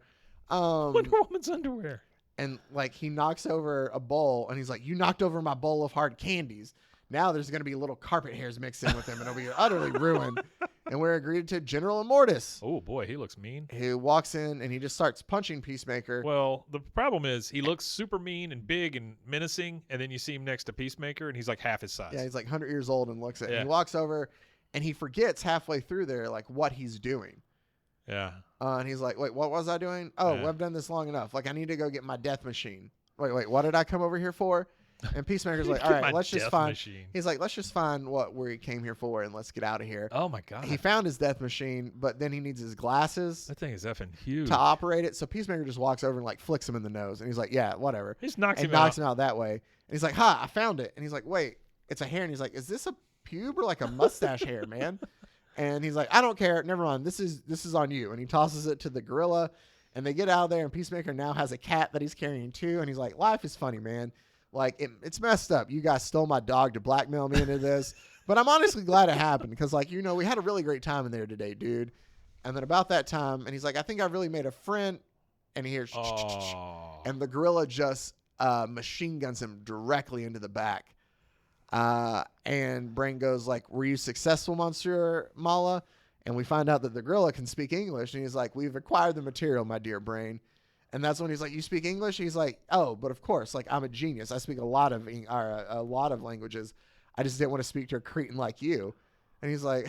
Wonder Woman's underwear. And like he knocks over a bowl and he's like, you knocked over my bowl of hard candies. Now there's going to be little carpet hairs mixed in with him and it'll be utterly ruined. And we're greeted to General Immortus, Oh boy, he looks mean. who walks in and he just starts punching Peacemaker. Well, the problem is he looks super mean and big and menacing, and then you see him next to Peacemaker, and he's like half his size. Yeah, he's like 100 years old and looks at it. Yeah. He walks over and he forgets halfway through there like what he's doing. Yeah. And he's like, wait, what was I doing? Oh, Yeah. I've done this long enough. Like I need to go get my death machine. Wait, what did I come over here for? And Peacemaker's like, all Get right, my let's just death find. machine. He's like, let's just find where he came here for and let's get out of here. Oh my god. He found his death machine, but then he needs his glasses That thing is effing huge. to operate it. So Peacemaker just walks over and like flicks him in the nose, and he's like, "Yeah, whatever." He just knocks And him knocks out. him out that way. And he's like, "Ha, I found it." And he's like, "Wait, it's a hair." And he's like, "Is this a pube or like a mustache hair, man?" And he's like, "I don't care. Never mind. This is on you." And he tosses it to the gorilla, and they get out of there. And Peacemaker now has a cat that he's carrying too. And he's like, "Life is funny, man. Like it's messed up. You guys stole my dog to blackmail me into this." But I'm honestly glad it happened because, like, we had a really great time in there today, dude. And then about that time, and he's like, I think I really made a friend. And he hears, Oh. and the gorilla just machine guns him directly into the back. And Brain goes like, were you successful, Monsieur Mala? And we find out that the gorilla can speak English. And he's like, we've acquired the material, my dear Brain. And that's when he's like, you speak English? He's like, oh, but of course, like I'm a genius. I speak a lot of languages. I just didn't want to speak to a cretin like you. And he's like,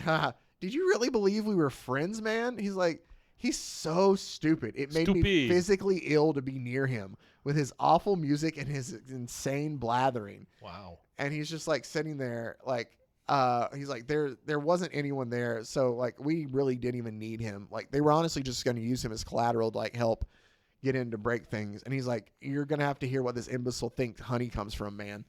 did you really believe we were friends, man? He's like, he's so stupid. It made me physically ill to be near him with his awful music and his insane blathering. Wow. And he's just like sitting there like, he's like, there wasn't anyone there. So like, we really didn't even need him. Like they were honestly just going to use him as collateral to like help get in to break things. And he's like, you're going to have to hear what this imbecile thinks honey comes from, man.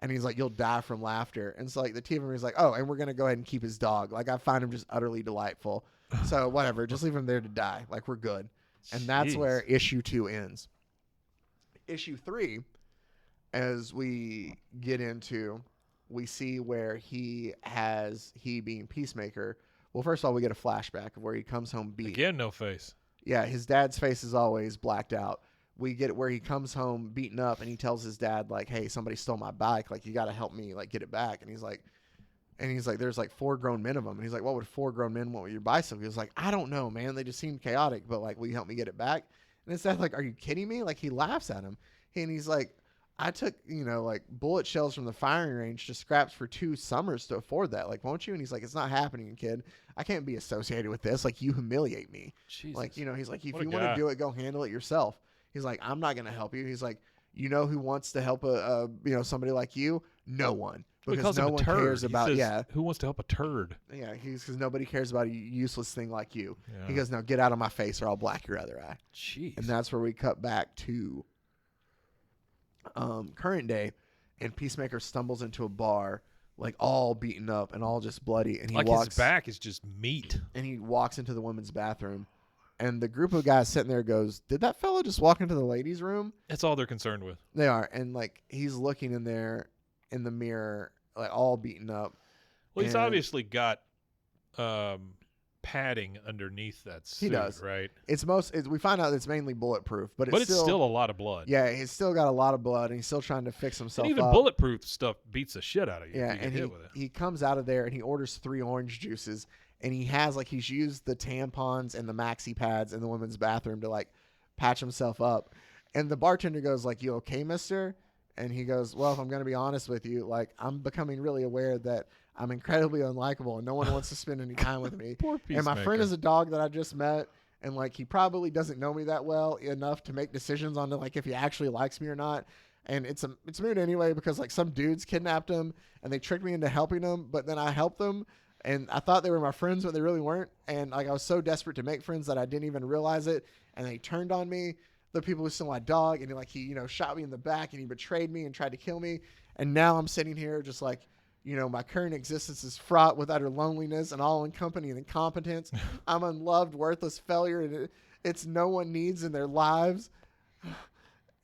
And he's like, you'll die from laughter. And so like the team member is like, oh, and we're going to go ahead and keep his dog. Like I find him just utterly delightful. So whatever, just leave him there to die. Like we're good. And that's Jeez. where issue 2 ends. Issue 3, as we get into, we see where he being Peacemaker. Well, first of all, we get a flashback of where he comes home beat. Again, no face. Yeah, his dad's face is always blacked out. We get it where he comes home beaten up and he tells his dad like, hey, somebody stole my bike. Like, you got to help me like get it back. And he's like, there's like 4 grown men of them. And he's like, what would 4 grown men want with your bicycle? He was like, I don't know, man. They just seemed chaotic, but like, will you help me get it back? And his dad's like, are you kidding me? Like he laughs at him. And he's like, I took, like bullet shells from the firing range to scraps for 2 summers to afford that. Like, won't you? And he's like, it's not happening, kid. I can't be associated with this. Like, you humiliate me. Jesus. Like, he's like, if What a you want guy. to do it, go handle it yourself. He's like, I'm not going to help you. He's like, you know who wants to help somebody like you? No one. Well, he Because calls no him a one turd. cares He about, says, who wants to help a turd? because nobody cares about a useless thing like you. Yeah. He goes, now get out of my face or I'll black your other eye. Jeez. And that's where we cut back to current day, and Peacemaker stumbles into a bar, like all beaten up and all just bloody, and he like walks his back is just meat. and he walks into the women's bathroom, and the group of guys sitting there goes, did that fella just walk into the ladies' room? That's all they're concerned with. They are, and like he's looking in there in the mirror, like all beaten up. Well, he's And- obviously got padding underneath that suit, He does. right? We find out it's mainly bulletproof, but It's still a lot of blood. Yeah, he's still got a lot of blood, and he's still trying to fix himself And even up. bulletproof stuff beats the shit out of you. Yeah, if you and get hit with it. he comes out of there and he orders 3 orange juices, and he's used the tampons and the maxi pads in the women's bathroom to like patch himself up. And the bartender goes like, "You okay, mister?" And he goes, "Well, if I'm going to be honest with you, like I'm becoming really aware that I'm incredibly unlikable and no one wants to spend any time with me. Poor And my friend Peacemaker. is a dog that I just met, and like he probably doesn't know me that well enough to make decisions on like if he actually likes me or not. And it's mood anyway because like some dudes kidnapped him and they tricked me into helping them, but then I helped them and I thought they were my friends, but they really weren't. And like I was so desperate to make friends that I didn't even realize it, and they turned on me. The people who stole my dog, and he shot me in the back, and he betrayed me and tried to kill me. And now I'm sitting here just like, my current existence is fraught with utter loneliness and all-encompassing incompetence. I'm unloved, worthless failure, and it's no one needs in their lives."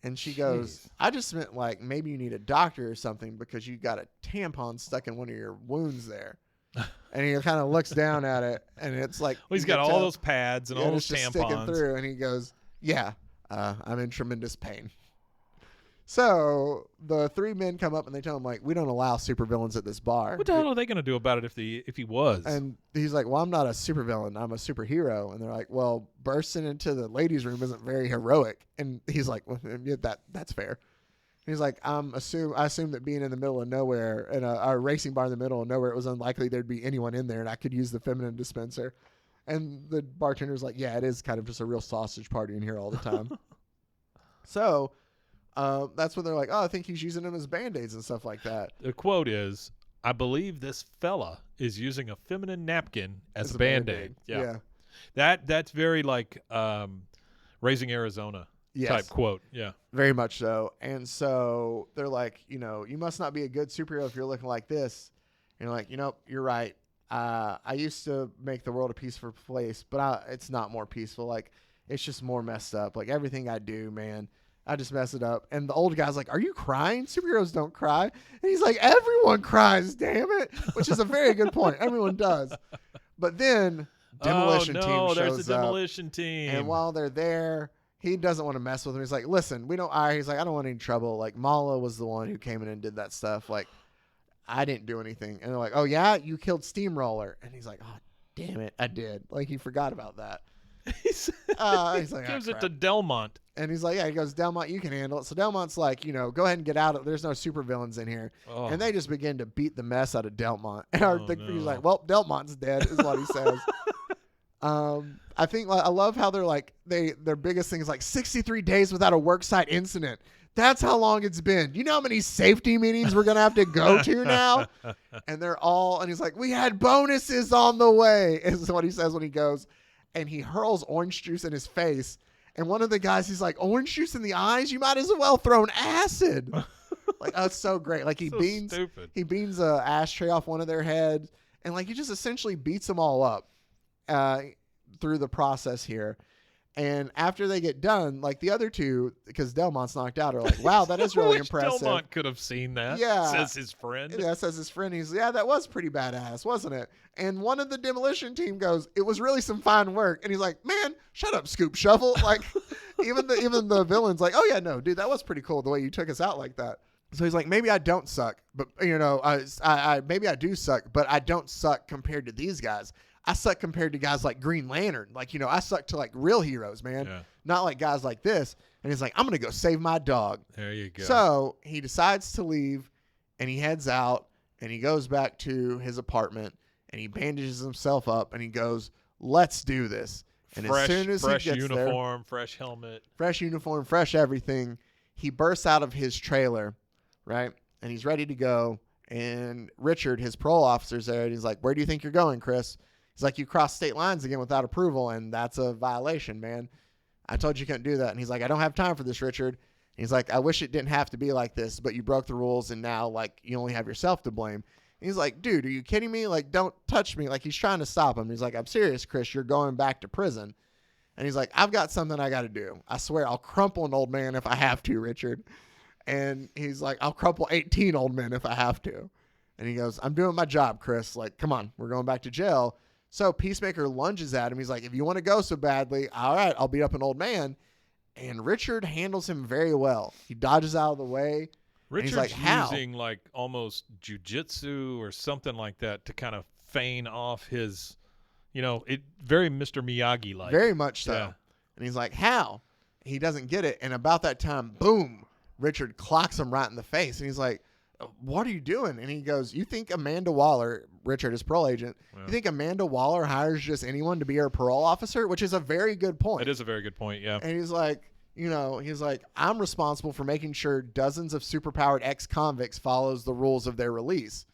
And she goes, "I just meant like maybe you need a doctor or something because you got a tampon stuck in one of your wounds there." And he kind of looks down at it, and it's like, Well, he's got all those pads and all those it's just sticking tampons. through, and he goes, "Yeah, I'm in tremendous pain." So the 3 men come up and they tell him like, "We don't allow supervillains at this bar." What the hell are they going to do about it if he was? And he's like, "Well, I'm not a supervillain. I'm a superhero." And they're like, "Well, bursting into the ladies' room isn't very heroic." And he's like, "Well, yeah, that's fair." And he's like, I assume that being in the middle of nowhere in a racing bar in the middle of nowhere, it was unlikely there'd be anyone in there, and I could use the feminine dispenser." And the bartender's like, "Yeah, it is kind of just a real sausage party in here all the time." So that's when they're like, "Oh, I think he's using them as Band-Aids and stuff like that." The quote is, "I believe this fella is using a feminine napkin as a Band-Aid." Yeah. That's very like Raising Arizona type quote. Yeah. Very much so. And so they're like, "You must not be a good superhero if you're looking like this." And you're like, "You're right. I used to make the world a peaceful place, but it's not more peaceful. Like, it's just more messed up. Like, everything I do, man, I just mess it up." And the old guy's like, "Are you crying? Superheroes don't cry." And he's like, "Everyone cries, damn it," which is a very good point. Everyone does. But then Demolition Team shows there's the up. Demolition Team. And while they're there, he doesn't want to mess with him. He's like, "Listen, we don't." He's like, "I don't want any trouble. Like, Mala was the one who came in and did that stuff. Like, I didn't do anything." And they're like, "Oh yeah, you killed Steamroller." And he's like, "Oh damn it, I did." Like he forgot about that. he's like, gives "Oh, it to crap." Delmont. And he's like, "Yeah." He goes, "Delmont, you can handle it." So Delmont's like, "Go ahead and get out. There's no supervillains in here." Oh. And they just begin to beat the mess out of Delmont. And he's like, "Well, Delmont's dead," is what he says. I think I love how they're like their biggest thing is like 63 days without a worksite incident. That's how long it's been. You know how many safety meetings we're gonna have to go to now? And and he's like, "We had bonuses on the way," is what he says when he goes, and he hurls orange juice in his face. And one of the guys, he's like, "Orange juice in the eyes? You might as well throw an acid." Like, oh, it's so great. Like he beans a ashtray off one of their heads, and like he just essentially beats them all up through the process here. And after they get done, like the other two, because Delmont's knocked out, are like, "Wow, that is really impressive." Delmont could have seen that. Yeah. Says his friend. Yeah, says his friend. He's, "Yeah, that was pretty badass, wasn't it?" And one of the Demolition Team goes, "It was really some fine work." And he's like, "Man, shut up, Scoop Shovel." Like even the villain's like, "Oh yeah, no, dude, that was pretty cool the way you took us out like that." So he's like, "Maybe I don't suck, but I maybe I do suck, but I don't suck compared to these guys. I suck compared to guys like Green Lantern. Like, I suck to like real heroes, man. Yeah. Not like guys like this." And he's like, "I'm going to go save my dog." There you go. So he decides to leave, and he heads out, and he goes back to his apartment, and he bandages himself up, and he goes, "Let's do this." And as soon as fresh he gets uniform, fresh helmet, fresh uniform, fresh everything, he bursts out of his trailer, right? And he's ready to go. And Richard, his parole officer's there, and he's like, "Where do you think you're going, Chris?" He's like, "You crossed state lines again without approval, and that's a violation, man. I told you couldn't do that." And he's like, "I don't have time for this, Richard." And he's like, "I wish it didn't have to be like this, but you broke the rules, and now, like, you only have yourself to blame." And he's like, "Dude, are you kidding me? Like, don't touch me." Like, he's trying to stop him. He's like, "I'm serious, Chris. You're going back to prison." And he's like, "I've got something I got to do. I swear I'll crumple an old man if I have to, Richard." And he's like, "I'll crumple 18 old men if I have to." And he goes, "I'm doing my job, Chris. Like, come on, we're going back to jail. So Peacemaker lunges at him. He's like, if you want to go so badly, all right, I'll beat up an old man. And Richard handles him very well. He dodges out of the way. Richard's like, how? using like almost jujitsu or something like that to kind of feign off his, very Mr. Miyagi like. Very much so. Yeah. And he's like, how? He doesn't get it. And about that time, boom, Richard clocks him right in the face. And he's like, what are you doing? And he goes, you think Amanda Waller, Richard is parole agent, you think Amanda Waller hires just anyone to be her parole officer? Which is a very good point. It is a very good point, yeah. And he's like, I'm responsible for making sure dozens of superpowered ex-convicts follows the rules of their release.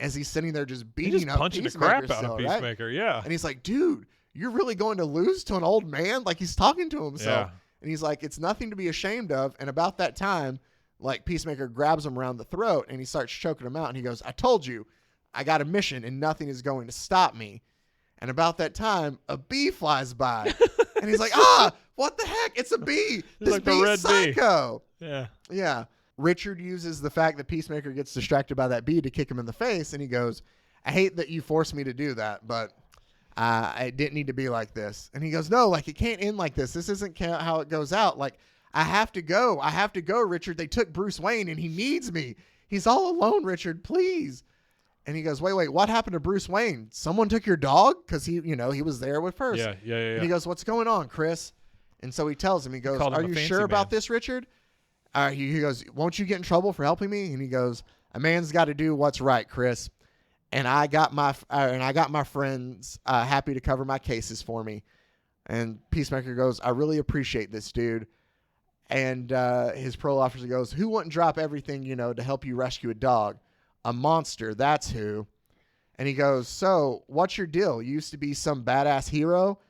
As he's sitting there just beating up punching Peacemaker the crap out of Peacemaker, right? Yeah. And he's like, dude, you're really going to lose to an old man? Like, he's talking to himself. Yeah. And he's like, it's nothing to be ashamed of. And about that time, like, Peacemaker grabs him around the throat and he starts choking him out. And he goes, I told you, I got a mission and nothing is going to stop me. And about that time, a bee flies by. And he's like, what the heck? It's a bee. This like bee is psycho. Bee. Yeah. Yeah. Richard uses the fact that Peacemaker gets distracted by that bee to kick him in the face. And he goes, I hate that you forced me to do that, but I didn't need to be like this. And he goes, no, like, it can't end like this. This isn't how it goes out. Like, I have to go, Richard. They took Bruce Wayne and he needs me. He's all alone, Richard, please. And he goes, wait, what happened to Bruce Wayne? Someone took your dog? Because he was there with first. Yeah. And he goes, what's going on, Chris? And so he tells him, he goes, are you sure about this, Richard? He goes, won't you get in trouble for helping me? And he goes, a man's got to do what's right, Chris. And I got my friends happy to cover my cases for me. And Peacemaker goes, I really appreciate this, dude. And his parole officer goes, who wouldn't drop everything, to help you rescue a dog? A monster, that's who. And he goes, so what's your deal? You used to be some badass hero?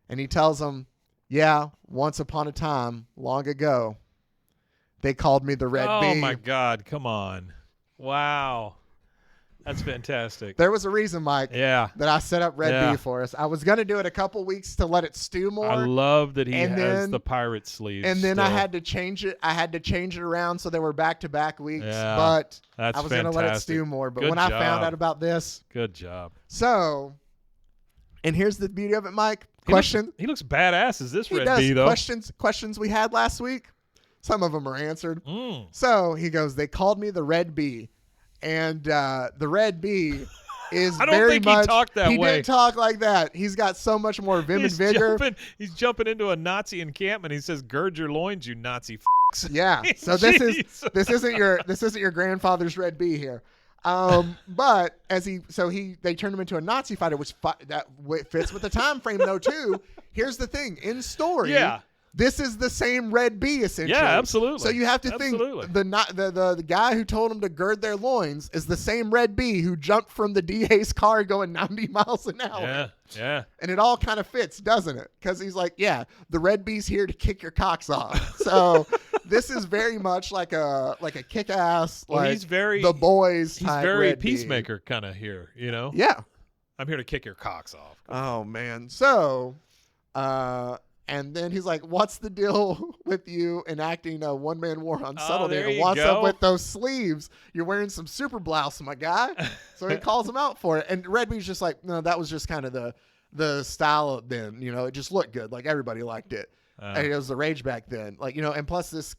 And he tells him, yeah, once upon a time, long ago, they called me the Red Bee. Oh, my God. Come on. Wow. That's fantastic. There was a reason, Mike, that I set up Red Bee for us. I was going to do it a couple weeks to let it stew more. I love that he has the pirate sleeves. And then still. I had to change it. I had to change it around so they were back-to-back weeks. Yeah, but that's I was going to let it stew more. But when I found out about this. Good job. So, and here's the beauty of it, Mike. He looks badass as this Red Bee, though. Questions we had last week. Some of them are answered. So he goes, they called me the Red Bee. And the Red Bee is I don't think he talked that way. He didn't talk like that. He's got so much more vim and vigor. He's jumping into a Nazi encampment. He says, "Gird your loins, you Nazi f***s." Yeah. So this isn't your grandfather's Red Bee here. But they turned him into a Nazi fighter, which that fits with the time frame though too. Here's the thing in story. Yeah. This is the same Red Bee, essentially. Yeah, absolutely. So you have to think the guy who told him to gird their loins is the same Red Bee who jumped from the DA's car going 90 miles an hour. Yeah. And it all kind of fits, doesn't it? Because he's like, yeah, the Red Bee's here to kick your cocks off. So this is very much like a kick-ass, he's very the boys. He's very Red Peacemaker kind of here, Yeah. I'm here to kick your cocks off. Oh man. So, and then he's like, what's the deal with you enacting a one-man war on Subtlety? What's up with those sleeves? You're wearing some super blouse, my guy. So he calls him out for it. And Red Bee's just like, no, that was just kind of the style then. It just looked good. Like, everybody liked it. And it was the rage back then. Like, and plus this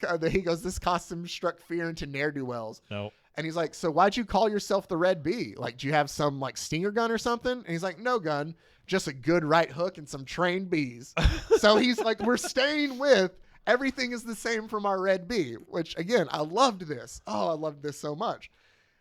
costume struck fear into ne'er-do-wells. No. And he's like, so why'd you call yourself the Red Bee? Like, do you have some, like, stinger gun or something? And he's like, no gun. Just a good right hook and some trained bees. So he's like, we're staying with everything is the same from our Red Bee, which again, I loved this. Oh, I loved this so much.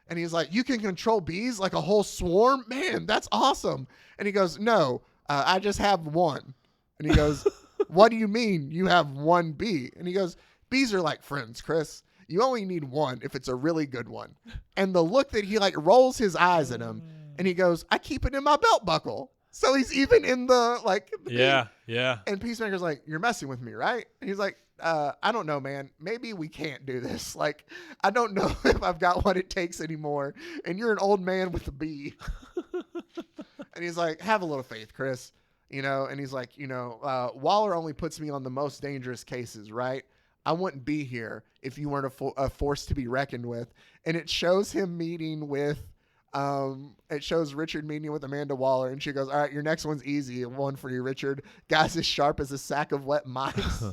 And he's like, you can control bees like a whole swarm? Man, that's awesome. And he goes, no, I just have one. And he goes, what do you mean you have one bee? And he goes, bees are like friends, Chris. You only need one if it's a really good one. And the look that he like rolls his eyes at him and he goes, I keep it in my belt buckle. So he's even in the Yeah. And Peacemaker's like, you're messing with me, right? And he's like, I don't know, man. Maybe we can't do this. Like, I don't know if I've got what it takes anymore. And you're an old man with a bee. And he's like, have a little faith, Chris. And he's like, Waller only puts me on the most dangerous cases, right? I wouldn't be here if you weren't a force to be reckoned with. And it shows him meeting with It shows Richard meeting with Amanda Waller, and she goes, all right, your next one's easy. One for you, Richard. Guy's as sharp as a sack of wet mice.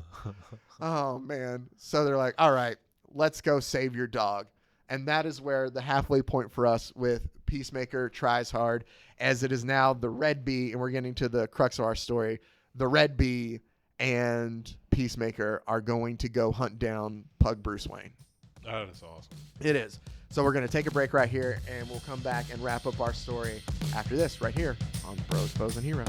Oh, man. So they're like, all right, let's go save your dog. And that is where the halfway point for us with Peacemaker Tries Hard, as it is now the Red Bee, and we're getting to the crux of our story. The Red Bee and Peacemaker are going to go hunt down Pug Bruce Wayne. That is awesome. It is. So we're going to take a break right here, and we'll come back and wrap up our story after this right here on Bros, Foes, and Heroes.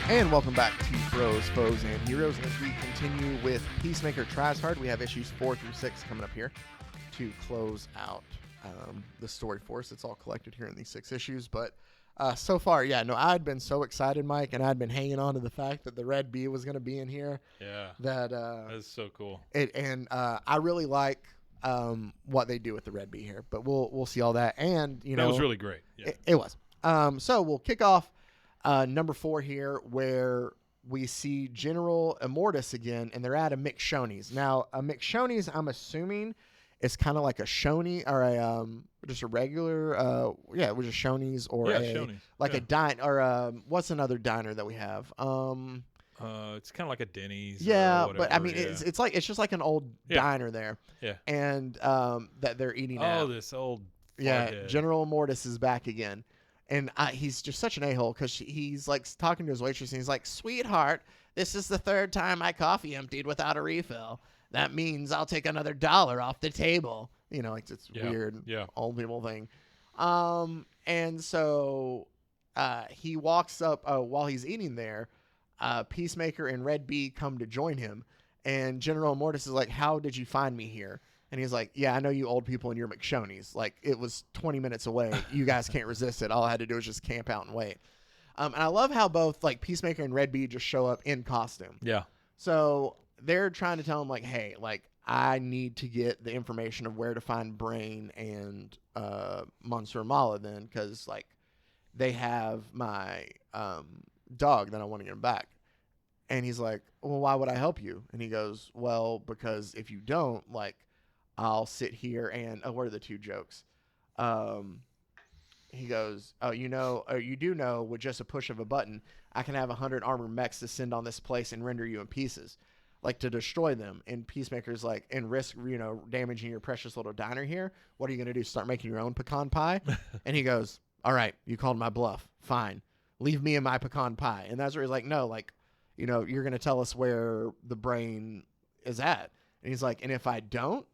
And welcome back to Bros, Foes, and Heroes. As we continue with Peacemaker Tries Hard, we have issues 4 through 6 coming up here to close out the story for us. It's all collected here in these 6 issues. But so far, I'd been so excited, Mike, and I'd been hanging on to the fact that the Red Bee was going to be in here. Yeah. That is so cool. I really like what they do with the Red Bee here. But we'll see all that. And, that was really great. Yeah. It was. So we'll kick off number 4 here, where we see General Immortus again, and they're at a McShoney's. Now, a McShoney's, I'm assuming, is kind of like a Shoney or a just a regular, it was a Shoney's or Shoney's. A dine or what's another diner that we have? It's kind of like a Denny's. Yeah, or whatever, but I mean, it's just like an old diner there. Yeah, and that they're eating at. Oh, this old. General Immortus is back again. And he's just such an a-hole because he's like talking to his waitress, and he's like, sweetheart, this is the 3rd time my coffee emptied without a refill. That means I'll take another $1 off the table. Like it's weird old people thing. And so he walks up while he's eating there. Peacemaker and Red Bee come to join him. And General Immortus is like, how did you find me here? And he's like, yeah, I know you old people in your McShoney's. Like, it was 20 minutes away. You guys can't resist it. All I had to do was just camp out and wait. And I love how both, like, Peacemaker and Red Bee just show up in costume. Yeah. So they're trying to tell him, like, hey, like, I need to get the information of where to find Brain and Monsieur Mala then, because, like, they have my dog that I want to get him back. And he's like, well, why would I help you? And he goes, well, because if you don't, like, I'll sit here and what are the 2 jokes? He goes, you do know with just a push of a button, I can have 100 armored mechs descend on this place and render you in pieces, like to destroy them. And Peacemaker's like, and risk, damaging your precious little diner here. What are you going to do? Start making your own pecan pie? And he goes, all right, you called my bluff. Fine. Leave me and my pecan pie. And that's where he's like, no, like, you're going to tell us where the Brain is at. And he's like, and if I don't?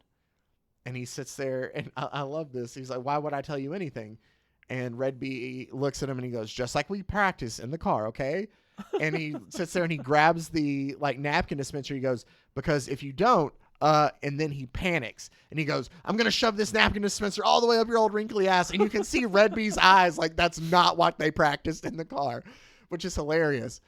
And he sits there, and I love this. He's like, why would I tell you anything? And Red Bee looks at him, and he goes, just like we practice in the car, okay? And he sits there, and he grabs the, like, napkin dispenser. He goes, because if you don't, and then he panics. And he goes, I'm going to shove this napkin dispenser all the way up your old wrinkly ass. And you can see Red Bee's eyes like that's not what they practiced in the car, which is hilarious.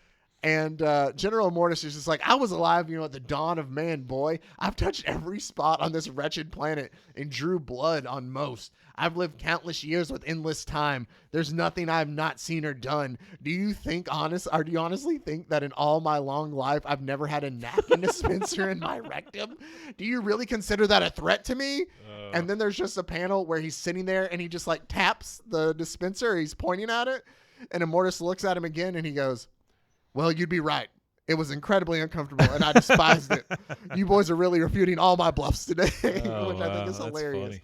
And General Immortus is just like, I was alive, at the dawn of man, boy. I've touched every spot on this wretched planet and drew blood on most. I've lived countless years with endless time. There's nothing I've not seen or done. Do you honestly think that in all my long life, I've never had a napkin dispenser in my rectum? Do you really consider that a threat to me? And then there's just a panel where he's sitting there and he just like taps the dispenser. He's pointing at it. And Immortus looks at him again and he goes, well, you'd be right. It was incredibly uncomfortable, and I despised it. You boys are really refuting all my bluffs today, which I think is hilarious. Funny.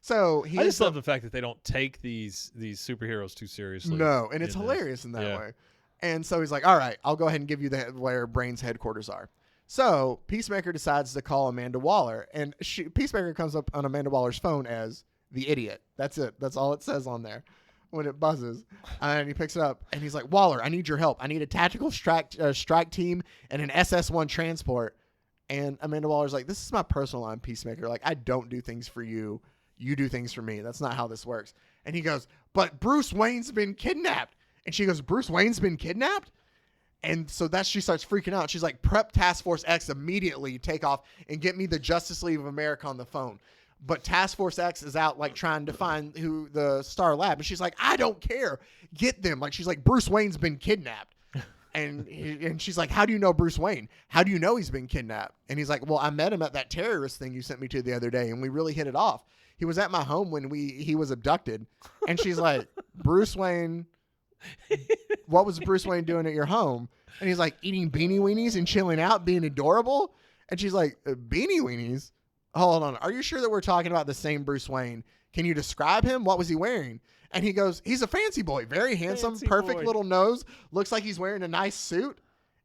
So I just love the fact that they don't take these superheroes too seriously. No, and it's hilarious in that way. And so he's like, all right, I'll go ahead and give you where Brain's headquarters are. So Peacemaker decides to call Amanda Waller, and Peacemaker comes up on Amanda Waller's phone as the idiot. That's it. That's all it says on there. When it buzzes, and he picks it up, and he's like, Waller, I need your help. I need a tactical strike team and an SS-1 transport. And Amanda Waller's like, this is my personal line, Peacemaker. Like, I don't do things for you. You do things for me. That's not how this works. And he goes, but Bruce Wayne's been kidnapped. And she goes, Bruce Wayne's been kidnapped? And so she starts freaking out. She's like, prep Task Force X immediately, take off and get me the Justice League of America on the phone. But Task Force X is out like trying to find who the Star Lab, and she's like, I don't care, get them. Like she's like, Bruce Wayne's been kidnapped. And she's like, how do you know Bruce Wayne? How do you know he's been kidnapped? And he's like, well, I met him at that terrorist thing you sent me to the other day, and we really hit it off. He was at my home when he was abducted. And she's like, Bruce Wayne, what was Bruce Wayne doing at your home? And he's like, eating Beanie Weenies and chilling out, being adorable. And she's like, Beanie Weenies? Hold on. Are you sure that we're talking about the same Bruce Wayne? Can you describe him? What was he wearing? And he goes, he's a fancy boy, very handsome, Fancy perfect boy. Little nose. Looks like he's wearing a nice suit.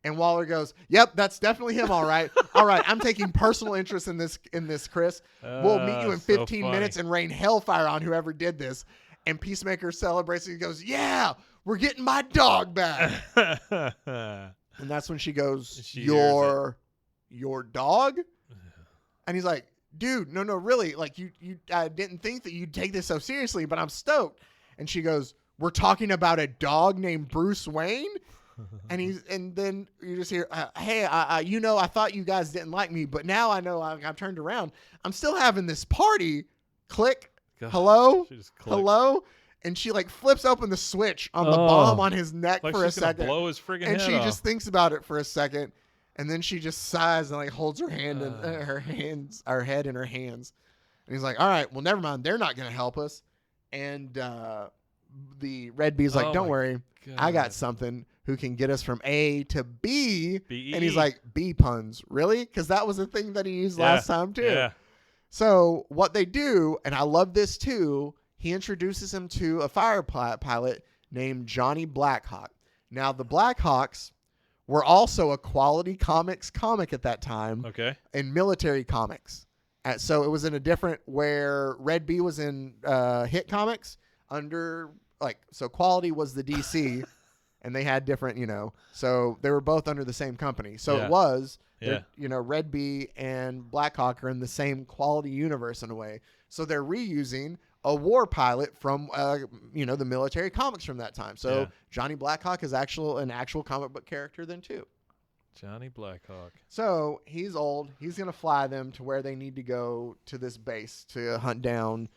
And Waller goes, yep, that's definitely him. All right. All right. I'm taking personal interest in this, Chris. We'll meet you in 15 minutes and rain hellfire on whoever did this. And Peacemaker celebrates and he goes, yeah, we're getting my dog back. And that's when she goes, your dog? And he's like, dude, no, really. Like I didn't think that you'd take this so seriously, but I'm stoked. And she goes, we're talking about a dog named Bruce Wayne? And then you just hear, hey, I thought you guys didn't like me, but now I know I've turned around. I'm still having this party. Click. God, hello? Hello? And she like flips open the switch on the bomb on his neck like for a second. Blow his friggin' and head she off. just thinks about it for a second. And then she just sighs and like holds her hand and her head in her hands. And he's like, all right, well, never mind. They're not going to help us. And the Red Bee's like, don't worry. God. I got something who can get us from A to B. B-E. And he's like, B puns. Really? Because that was a thing that he used last time too. Yeah. So what they do, and I love this too, he introduces him to a fire pilot named Johnny Blackhawk. Now, the Blackhawks were also a Quality Comics comic at that time. Okay. In military comics. So it was in a different, where Red Bee was in Hit Comics under, so Quality was the DC, and they had different, so they were both under the same company. So it was, Red Bee and Blackhawk are in the same Quality universe in a way. So they're reusing a war pilot from, the military comics from that time. So Johnny Blackhawk is an actual comic book character then too. Johnny Blackhawk. So he's old. He's going to fly them to where they need to go to this base to hunt down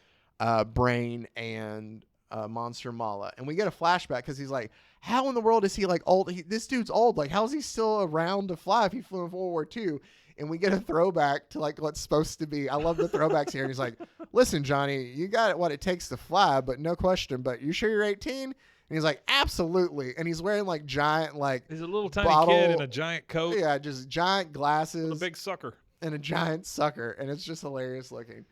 Brain and Monster Mala. And we get a flashback because he's like, how in the world is he like old? This dude's old. Like, how is he still around to fly if he flew in World War II? And we get a throwback to like what's supposed to be. I love the throwbacks here. And he's like, listen, Johnny, you got what it takes to fly, but no question. But you sure you're 18? And he's like, absolutely. And he's wearing like giant, he's a little tiny kid in a giant coat. Yeah, just giant glasses. And a big sucker. And a giant sucker. And it's just hilarious looking.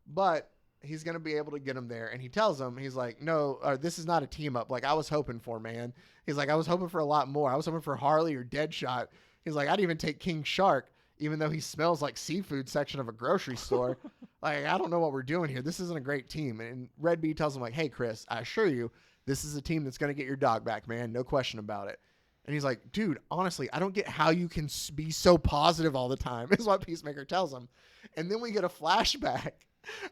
But he's going to be able to get him there. And he tells him, he's like, no, this is not a team up like I was hoping for, man. He's like, I was hoping for a lot more. I was hoping for Harley or Deadshot. He's like, I'd even take King Shark, even though he smells like seafood section of a grocery store. Like, I don't know what we're doing here. This isn't a great team. And Red Bee tells him like, hey, Chris, I assure you, this is a team that's going to get your dog back, man. No question about it. And he's like, dude, honestly, I don't get how you can be so positive all the time, is what Peacemaker tells him. And then we get a flashback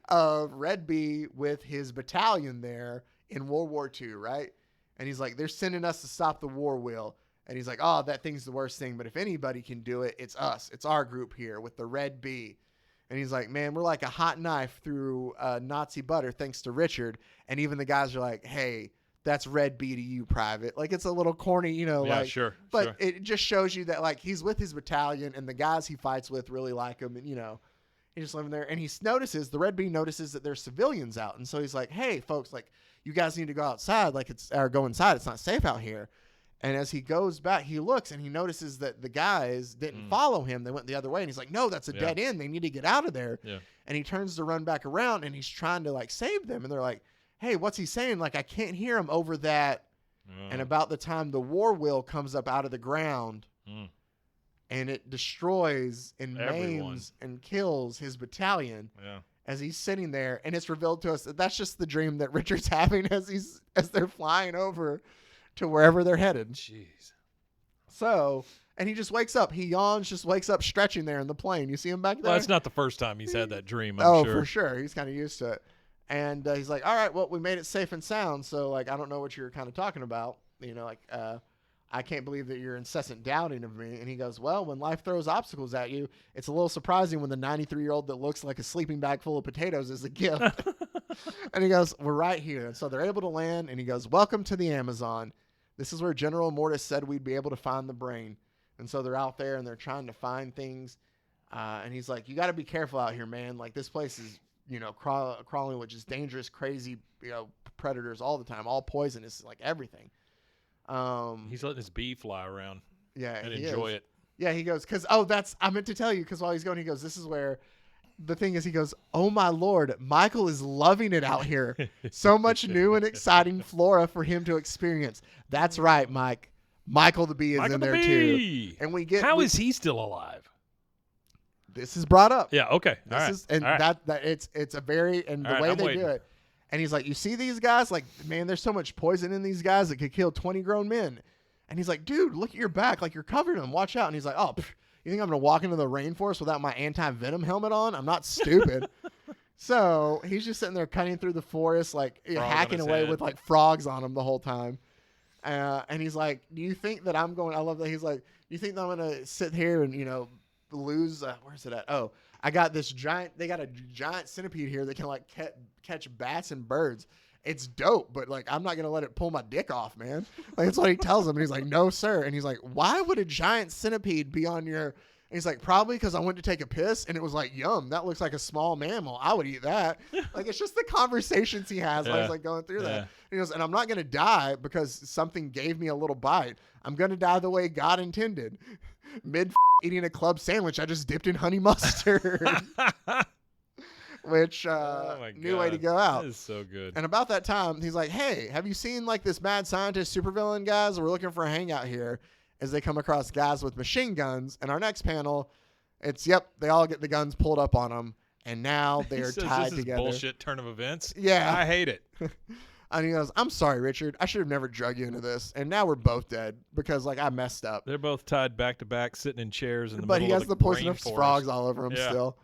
of Red Bee with his battalion there in World War II, right? And he's like, they're sending us to stop the war wheel. And he's like, oh, that thing's the worst thing. But if anybody can do it, it's us. It's our group here with the Red Bee. And he's like, man, we're like a hot knife through Nazi butter thanks to Richard. And even the guys are like, hey, that's Red Bee to you, Private. Like, it's a little corny, Yeah, sure. But sure. it just shows you that, like, he's with his battalion and the guys he fights with really like him. And, he's just living there. And the Red Bee notices that there's civilians out. And so he's like, hey, folks, like, you guys need to go outside. Or go inside. It's not safe out here. And as he goes back, he looks and he notices that the guys didn't follow him. They went the other way. And he's like, no, that's a dead end. They need to get out of there. Yeah. And he turns to run back around and he's trying to like save them. And they're like, hey, what's he saying? Like, I can't hear him over that. And about the time the war wheel comes up out of the ground and it destroys and maims and kills his battalion as he's sitting there. And it's revealed to us that that's just the dream that Richard's having as they're flying over to wherever they're headed. Jeez. So, and he just wakes up. He yawns, just wakes up stretching there in the plane. You see him back there? Well, that's not the first time he's had that dream, I'm sure. For sure. He's kind of used to it. And he's like, all right, well, we made it safe and sound. So, like, I don't know what you're kind of talking about. I can't believe that you're incessant doubting of me. And he goes, well, when life throws obstacles at you, it's a little surprising when the 93-year-old that looks like a sleeping bag full of potatoes is a gift. And he goes, we're right here. And so they're able to land, and he goes, welcome to the Amazon. This is where General Mortis said we'd be able to find the brain. And so they're out there, and they're trying to find things. And he's like, you got to be careful out here, man. Like, this place is, crawling with just dangerous, crazy, predators all the time, all poisonous, like everything. He's letting his bee fly around. Yeah, and enjoy it. Yeah, he goes, I meant to tell you, because while he's going, he goes, this is where the thing is, he goes, oh my Lord, Michael is loving it out here. So much new and exciting flora for him to experience. That's right, Mike. Michael the bee is in there too. And How is he still alive? This is brought up. Yeah, okay. It's a very, and the way they do it. And he's like, you see these guys? Like, man, there's so much poison in these guys that could kill 20 grown men. And he's like, dude, look at your back. Like, you're covered in them. Watch out. And he's like, oh, you think I'm going to walk into the rainforest without my anti-venom helmet on? I'm not stupid. So he's just sitting there cutting through the forest, like hacking away with like frogs on him the whole time. And he's like, do you think that I'm going, I love that. He's like, you think that I'm going to sit here and, lose, where's it at? Oh, they got a giant centipede here that can like catch bats and birds. It's dope, but like, I'm not going to let it pull my dick off, man. Like, that's what he tells him. And he's like, no, sir. And he's like, why would a giant centipede be on your, and he's like, probably because I went to take a piss and it was like, yum, that looks like a small mammal. I would eat that. Like, it's just the conversations he has while he's like going through that. And he goes, and I'm not going to die because something gave me a little bite. I'm going to die the way God intended. Mid eating a club sandwich, I just dipped in honey mustard. Which new way to go out. That is so good. And about that time, he's like, hey, have you seen like this mad scientist supervillain guys? We're looking for a hangout here. As they come across guys with machine guns. And our next panel, they all get the guns pulled up on them. And now they're tied together. This is bullshit turn of events. Yeah. I hate it. And he goes, I'm sorry, Richard. I should have never drug you into this. And now we're both dead because like I messed up. They're both tied back to back, sitting in chairs in the but middle he has of the poisonous frogs all over him still.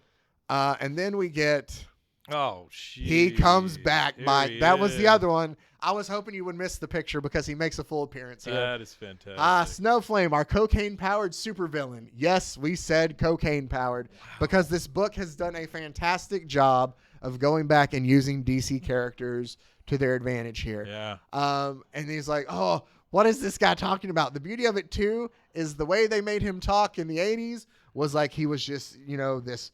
And then we get... Oh, shit. He comes back, Here Mike. he That was is. the other one. I was hoping you would miss the picture because he makes a full appearance here. That is fantastic. Snowflame, our cocaine-powered supervillain. Yes, we said cocaine-powered because this book has done a fantastic job of going back and using DC characters to their advantage here. Yeah. And he's like, oh, what is this guy talking about? The beauty of it, too, is the way they made him talk in the 80s was like he was just, this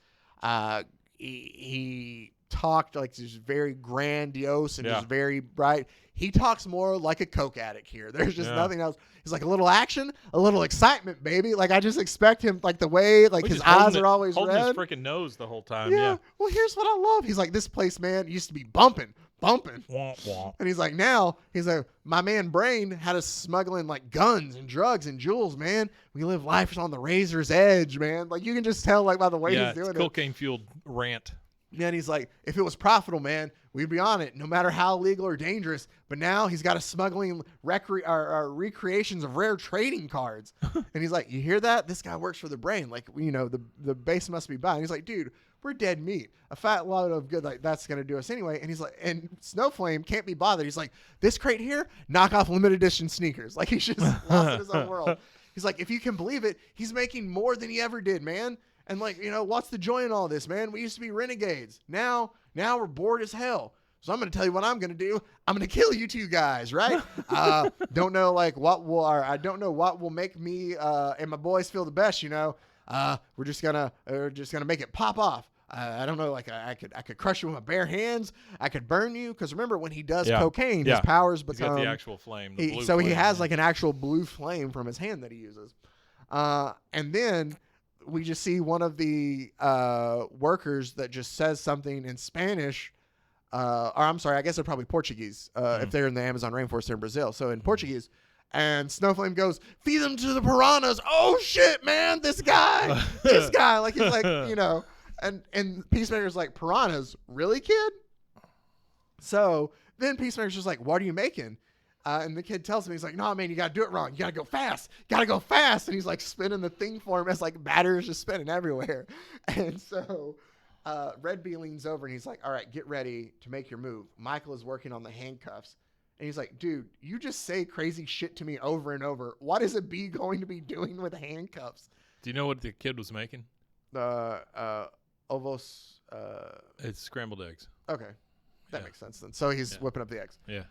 he talked like just very grandiose and just very bright. He talks more like a coke addict here. There's just nothing else. He's like a little action, a little excitement, baby. Like I just expect him like the way like his eyes are always holding red. His freaking nose the whole time. Yeah. Well, here's what I love. He's like, this place, man, used to be bumping. Womp, womp. And he's like, my man Brain had us smuggling like guns and drugs and jewels, man. We live life on the razor's edge, man. Like you can just tell like by the way he's doing it. Cocaine fueled rant. Yeah, and he's like, if it was profitable, man, we'd be on it, no matter how legal or dangerous. But now he's got us smuggling recreations of rare trading cards. And he's like, you hear that? This guy works for the Brain. Like, the base must be buying. He's like, dude, we're dead meat. A fat load of good, like, that's going to do us anyway. And he's like, and Snowflame can't be bothered. He's like, this crate here, knock off limited edition sneakers. Like, he's just lost in his own world. He's like, if you can believe it, he's making more than he ever did, man. And like, what's the joy in all this, man? We used to be renegades. Now we're bored as hell. So I'm going to tell you what I'm going to do. I'm going to kill you two guys, right? Don't know like I don't know what will make me and my boys feel the best, We're just going to make it pop off. I don't know, like I could crush you with my bare hands. I could burn you because remember when he does cocaine, his powers become the actual flame. He has like an actual blue flame from his hand that he uses. And then we just see one of the workers that just says something in Spanish, or I'm sorry, I guess they're probably Portuguese if they're in the Amazon rainforest in Brazil. So in Portuguese, and Snowflame goes, feed them to the piranhas. Oh shit, man, this guy, like he's like, and Peacemaker's like, piranhas, really, kid? So then Peacemaker's just like, what are you making? And the kid tells him, he's like, no, man, you got to do it wrong. You got to go fast. And he's like spinning the thing for him as like batteries just spinning everywhere. And so Red Bee leans over and he's like, all right, get ready to make your move. Michael is working on the handcuffs. And he's like, dude, you just say crazy shit to me over and over. What is a bee going to be doing with handcuffs? Do you know what the kid was making? Ovos. It's scrambled eggs. Okay. That makes sense then. So he's whipping up the eggs. Yeah.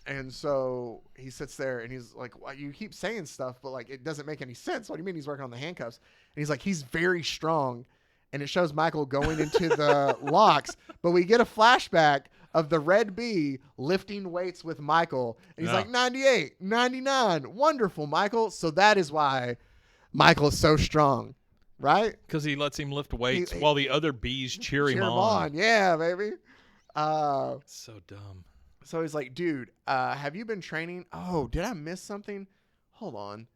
And so he sits there and he's like, well, you keep saying stuff, but like it doesn't make any sense. What do you mean he's working on the handcuffs? And he's like, he's very strong. And it shows Michael going into the locks, but we get a flashback of the red bee lifting weights with Michael. And he's like, 98, 99. Wonderful, Michael. So that is why Michael is so strong, right? Because he lets him lift weights while the other bees cheer him on. Yeah, baby. So dumb. So he's like, dude, have you been training? Oh, did I miss something? Hold on.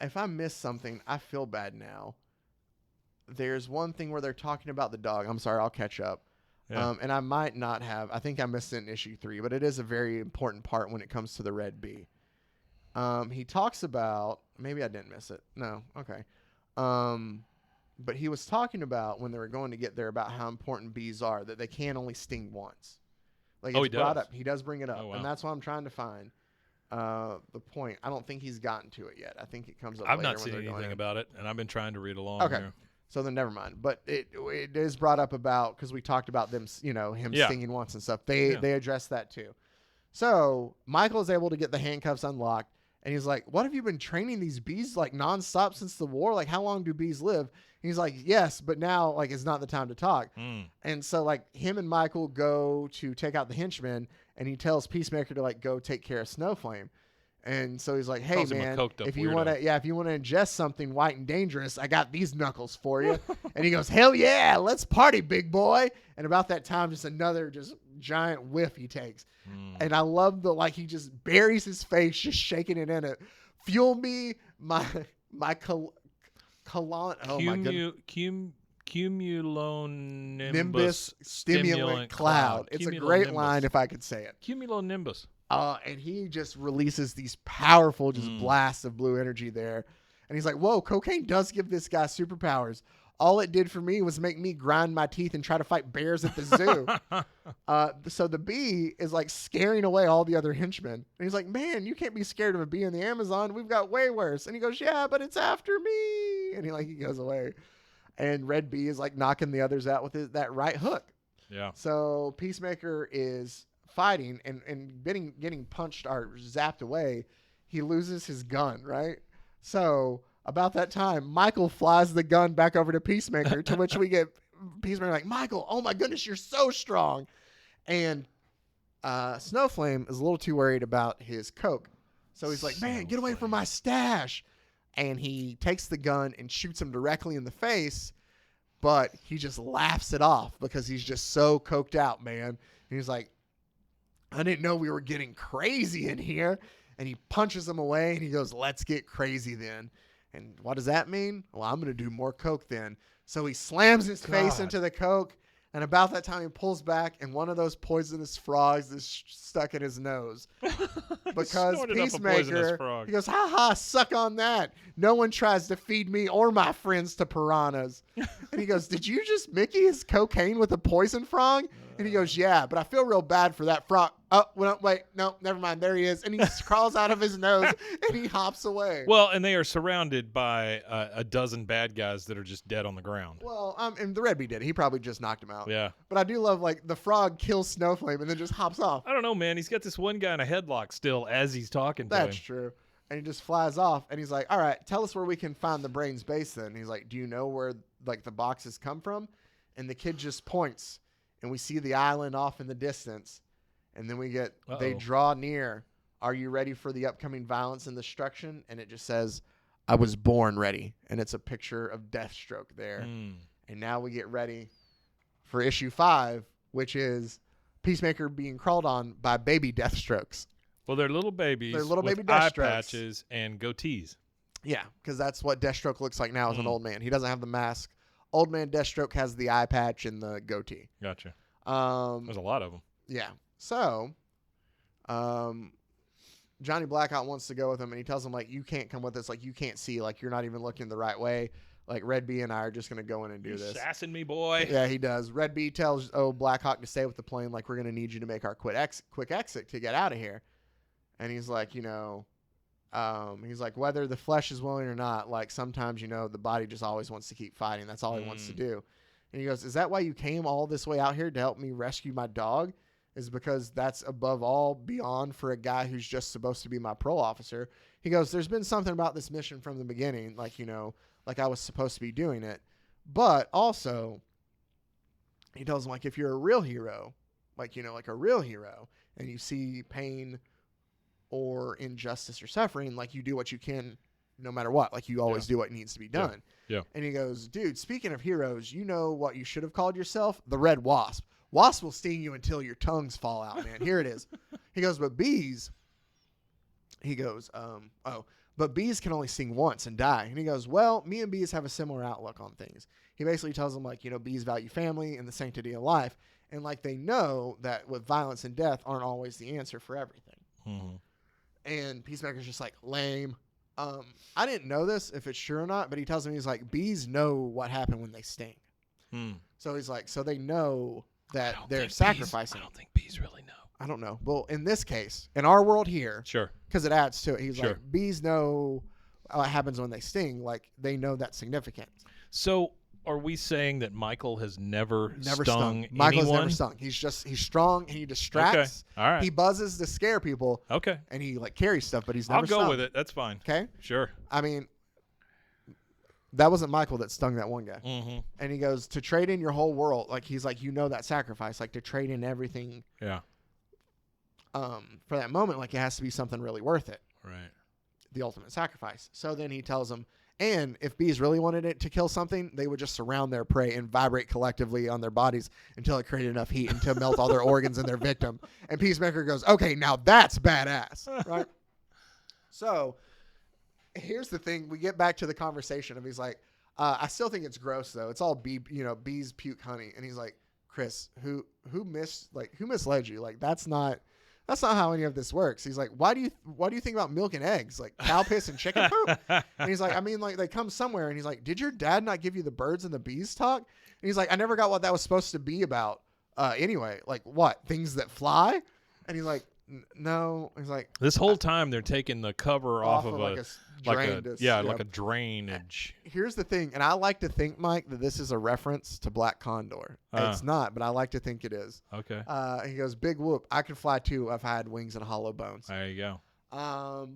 If I missed something, I feel bad now. There's one thing where they're talking about the dog. I'm sorry, I'll catch up. Yeah. And I might not have. I think I missed it in issue 3, but it is a very important part when it comes to the red bee. He talks about, maybe I didn't miss it. No, okay. But he was talking about when they were going to get there about how important bees are, that they can only sting once. Like it's brought up. He does bring it up. Oh, wow. And that's what I'm trying to find. The point. I don't think he's gotten to it yet. I think it comes up later. I've not seen anything about it, and I've been trying to read along. Okay. Here. So then never mind. But it is brought up about, because we talked about them, him stinging once and stuff. They address that too. So Michael is able to get the handcuffs unlocked, and he's like, what have you been training these bees like nonstop since the war? Like, how long do bees live? And he's like, yes, but now like it's not the time to talk. And so like him and Michael go to take out the henchmen, and he tells Peacemaker to like go take care of Snowflame. And so he's like, hey, man, if you want to ingest something white and dangerous, I got these knuckles for you. And he goes, hell yeah, let's party, big boy. And about that time, just another giant whiff he takes. And I love he just buries his face, just shaking it in it. Fuel me, my cumulonimbus stimulant cloud. It's a great line if I could say it. Cumulonimbus. And he just releases these powerful blasts of blue energy there. And he's like, whoa, cocaine does give this guy superpowers. All it did for me was make me grind my teeth and try to fight bears at the zoo. So the bee is like scaring away all the other henchmen. And he's like, man, you can't be scared of a bee in the Amazon. We've got way worse. And he goes, yeah, but it's after me. And he goes away. And Red Bee is like knocking the others out with that right hook. Yeah. So Peacemaker is fighting and getting punched or zapped away. He loses his gun, right? So about that time, Michael flies the gun back over to Peacemaker, to which we get Peacemaker like, Michael, oh my goodness, you're so strong. And Snowflame is a little too worried about his coke. So he's like, man, get away from my stash. And he takes the gun and shoots him directly in the face, but he just laughs it off because he's just so coked out, man. And he's like, I didn't know we were getting crazy in here. And he punches him away and he goes, let's get crazy then. And what does that mean? Well, I'm going to do more coke then. So he slams his face into the coke. And about that time, he pulls back, and one of those poisonous frogs is stuck in his nose. Because Peacemaker, he goes, ha ha, suck on that. No one tries to feed me or my friends to piranhas. And he goes, did you just Mickey his cocaine with a poison frog? And he goes, yeah, but I feel real bad for that frog. Oh, well, wait, no, never mind. There he is. And he crawls out of his nose and he hops away. Well, and they are surrounded by a dozen bad guys that are just dead on the ground. Well, and the Red Bee did. He probably just knocked him out. Yeah. But I do love, like, the frog kills Snowflame and then just hops off. I don't know, man. He's got this one guy in a headlock still as he's talking to him. That's true. And he just flies off. And he's like, all right, tell us where we can find the brain's base then. And he's like, do you know where, like, the boxes come from? And the kid just points. And we see the island off in the distance. And then we get, they draw near. Are you ready for the upcoming violence and destruction? And it just says, I was born ready. And it's a picture of Deathstroke there. And now we get ready for issue 5, which is Peacemaker being crawled on by baby Deathstrokes. Well, they're little babies. They're little with baby eye Deathstrokes. patches and goatees. Yeah, because that's what Deathstroke looks like now as an old man. He doesn't have the mask. Old man Deathstroke has the eye patch and the goatee. Gotcha. There's a lot of them. Yeah. So, Johnny Blackout wants to go with him, and he tells him, like, you can't come with us. Like, you can't see. Like, you're not even looking the right way. Like, Red B and I are just going to go in and do this. Sassing me, boy. Yeah, he does. Red B tells, Blackhawk to stay with the plane. Like, we're going to need you to make our quick exit to get out of here. And he's like, he's like, whether the flesh is willing or not, like, sometimes, the body just always wants to keep fighting. That's all he wants to do. And he goes, is that why you came all this way out here to help me rescue my dog? Is because that's above all beyond for a guy who's just supposed to be my parole officer. He goes, there's been something about this mission from the beginning, like, like I was supposed to be doing it. But also, he tells him, like, if you're a real hero, like, like a real hero, and you see pain or injustice or suffering, like, you do what you can no matter what. Like, you always do what needs to be done. Yeah. And he goes, dude, speaking of heroes, you know what you should have called yourself? The Red Wasp. Wasp will sting you until your tongues fall out, man. Here it is. He goes, but bees, but bees can only sting once and die. And he goes, well, me and bees have a similar outlook on things. He basically tells them, like, bees value family and the sanctity of life. And, like, they know that with violence and death aren't always the answer for everything. Mm-hmm. And Peacemaker's just like, lame. I didn't know this, if it's true or not, but he tells me, he's like, bees know what happened when they sting. So he's like, so they know that they're sacrificing. I don't think bees really know. I don't know. Well, in this case, in our world here, sure, because it adds to it, he's like, bees know what happens when they sting. Like, they know that's significant. So are we saying that Michael has never stung Michael's anyone? never stung. He's strong and he distracts. Okay. All right. He buzzes to scare people. Okay. And he, like, carries stuff, but he's never stung. I'll go with it. That's fine. Okay. Sure. I mean, that wasn't Michael that stung that one guy. Mm-hmm. And he goes, to trade in your whole world, like, he's like, that sacrifice, like, to trade in everything. Yeah. For that moment, like, it has to be something really worth it. Right. The ultimate sacrifice. So then he tells him, and if bees really wanted it to kill something, they would just surround their prey and vibrate collectively on their bodies until it created enough heat and to melt all their organs in their victim. And Peacemaker goes, okay, now that's badass, right? So here's the thing. We get back to the conversation of, he's like, I still think it's gross though. It's all bees puke honey. And he's like, Chris, who misled you? Like, that's not how any of this works. He's like, why do you think about milk and eggs? Like, cow piss and chicken poop? And he's like, I mean, like, they come somewhere. And he's like, did your dad not give you the birds and the bees talk? And he's like, I never got what that was supposed to be about. Anyway, like, what? Things that fly? And he's like, no. He's like, this whole time they're taking the cover off of like a drainage. Here's the thing, and I like to think, Mike, that this is a reference to Black Condor. It's not, but I like to think it is. Okay. He goes, big whoop, I could fly too if I had wings and hollow bones. There you go.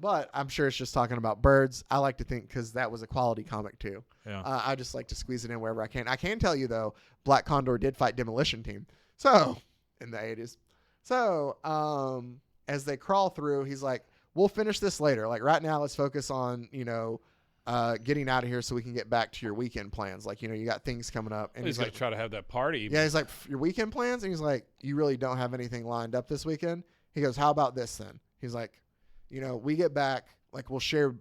But I'm sure it's just talking about birds. I like to think, because that was a quality comic too. Yeah. I just like to squeeze it in wherever I can. I can tell you though, Black Condor did fight Demolition Team. So in the 80s. So as they crawl through, he's like, we'll finish this later. Like, right now, let's focus on, getting out of here so we can get back to your weekend plans. Like, you got things coming up. And he's like, going to try to have that party. Yeah, he's like, your weekend plans? And he's like, you really don't have anything lined up this weekend? He goes, how about this then? He's like, we get back, like, we'll share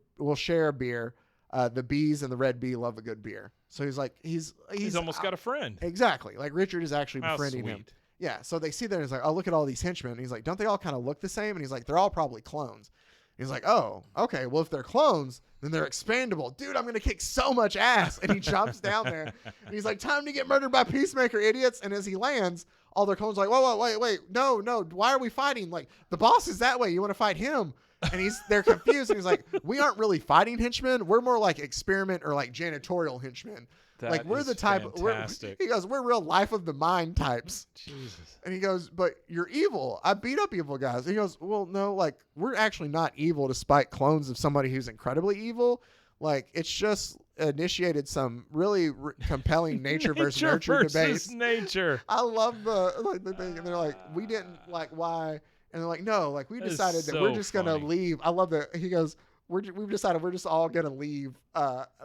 a beer. The bees and the Red Bee love a good beer. So he's like, he's almost got a friend. Exactly. Like, Richard is actually befriending sweet. him. Yeah, so they see that and he's like, oh, look at all these henchmen. And he's like, don't they all kind of look the same? And he's like, they're all probably clones. And he's like, oh, okay, well, if they're clones, then they're expandable. Dude, I'm going to kick so much ass. And he jumps down there. And he's like, time to get murdered by Peacemaker, idiots. And as he lands, all their clones are like, whoa, wait, no, why are we fighting? Like, the boss is that way. You want to fight him? And they're confused. And he's like, we aren't really fighting henchmen. We're more like experiment or like janitorial henchmen. Like, we're the type. He goes, we're real life of the mind types. Jesus. And he goes, but you're evil. I beat up evil guys. And he goes, well, no, like, we're actually not evil despite clones of somebody who's incredibly evil. Like, it's just initiated some really compelling nature versus nurture debates. Nature. I love the thing. And they're like, we didn't, like, why? And they're like, no, like, we decided that we're just going to leave. I love that. He goes, we've decided we're just all going to leave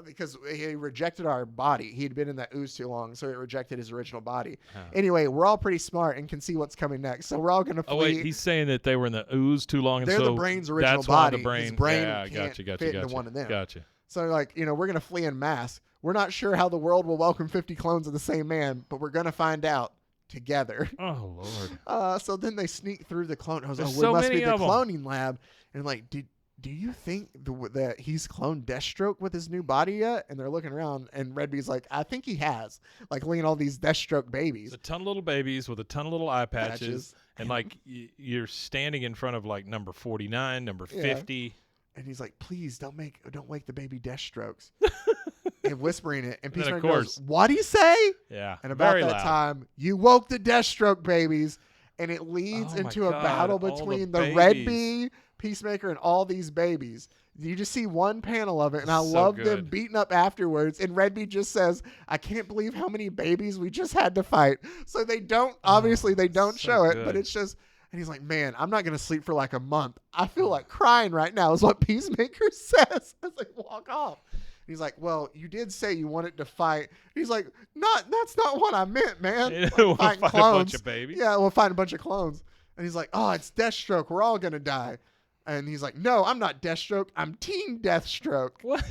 because he rejected our body. He'd been in that ooze too long, so it rejected his original body. Anyway, we're all pretty smart and can see what's coming next, so we're all going to flee. Oh, wait, he's saying that they were in the ooze too long. They're so the brain's original that's body. Why the brain, his brain can't fit into one of them. Gotcha. So, like, we're going to flee en masse. We're not sure how the world will welcome 50 clones of the same man, but we're going to find out together. Oh, Lord. So then they sneak through the clone. I was like, There's it so must be many the of 'em. cloning lab. And, like, do you think that he's cloned Deathstroke with his new body yet? And they're looking around, and Red Bee's like, I think he has. Like, looking at all these Deathstroke babies. It's a ton of little babies with a ton of little eye patches. And, like, you're standing in front of, like, number 49, number 50. And he's like, please don't wake the baby Deathstrokes. And whispering it. And Peacemaker of course, goes, what do you say? Yeah. And about very that loud. time, you woke the Deathstroke babies. And it leads into a battle between the Red Bee, Peacemaker, and all these babies. You just see one panel of it, and I love them beating up afterwards. And Red Bee just says, I can't believe how many babies we just had to fight. So they don't, obviously they don't show it, but it's just, and he's like, man, I'm not going to sleep for like a month. I feel like crying right now is what Peacemaker says as they walk off. He's like, well, you did say you wanted to fight. He's like, that's not what I meant, man. We'll fight fight clones. a bunch of babies. Yeah, we'll fight a bunch of clones. And he's like, oh, it's Deathstroke. We're all going to die. And he's like, no, I'm not Deathstroke. I'm Teen Deathstroke. What?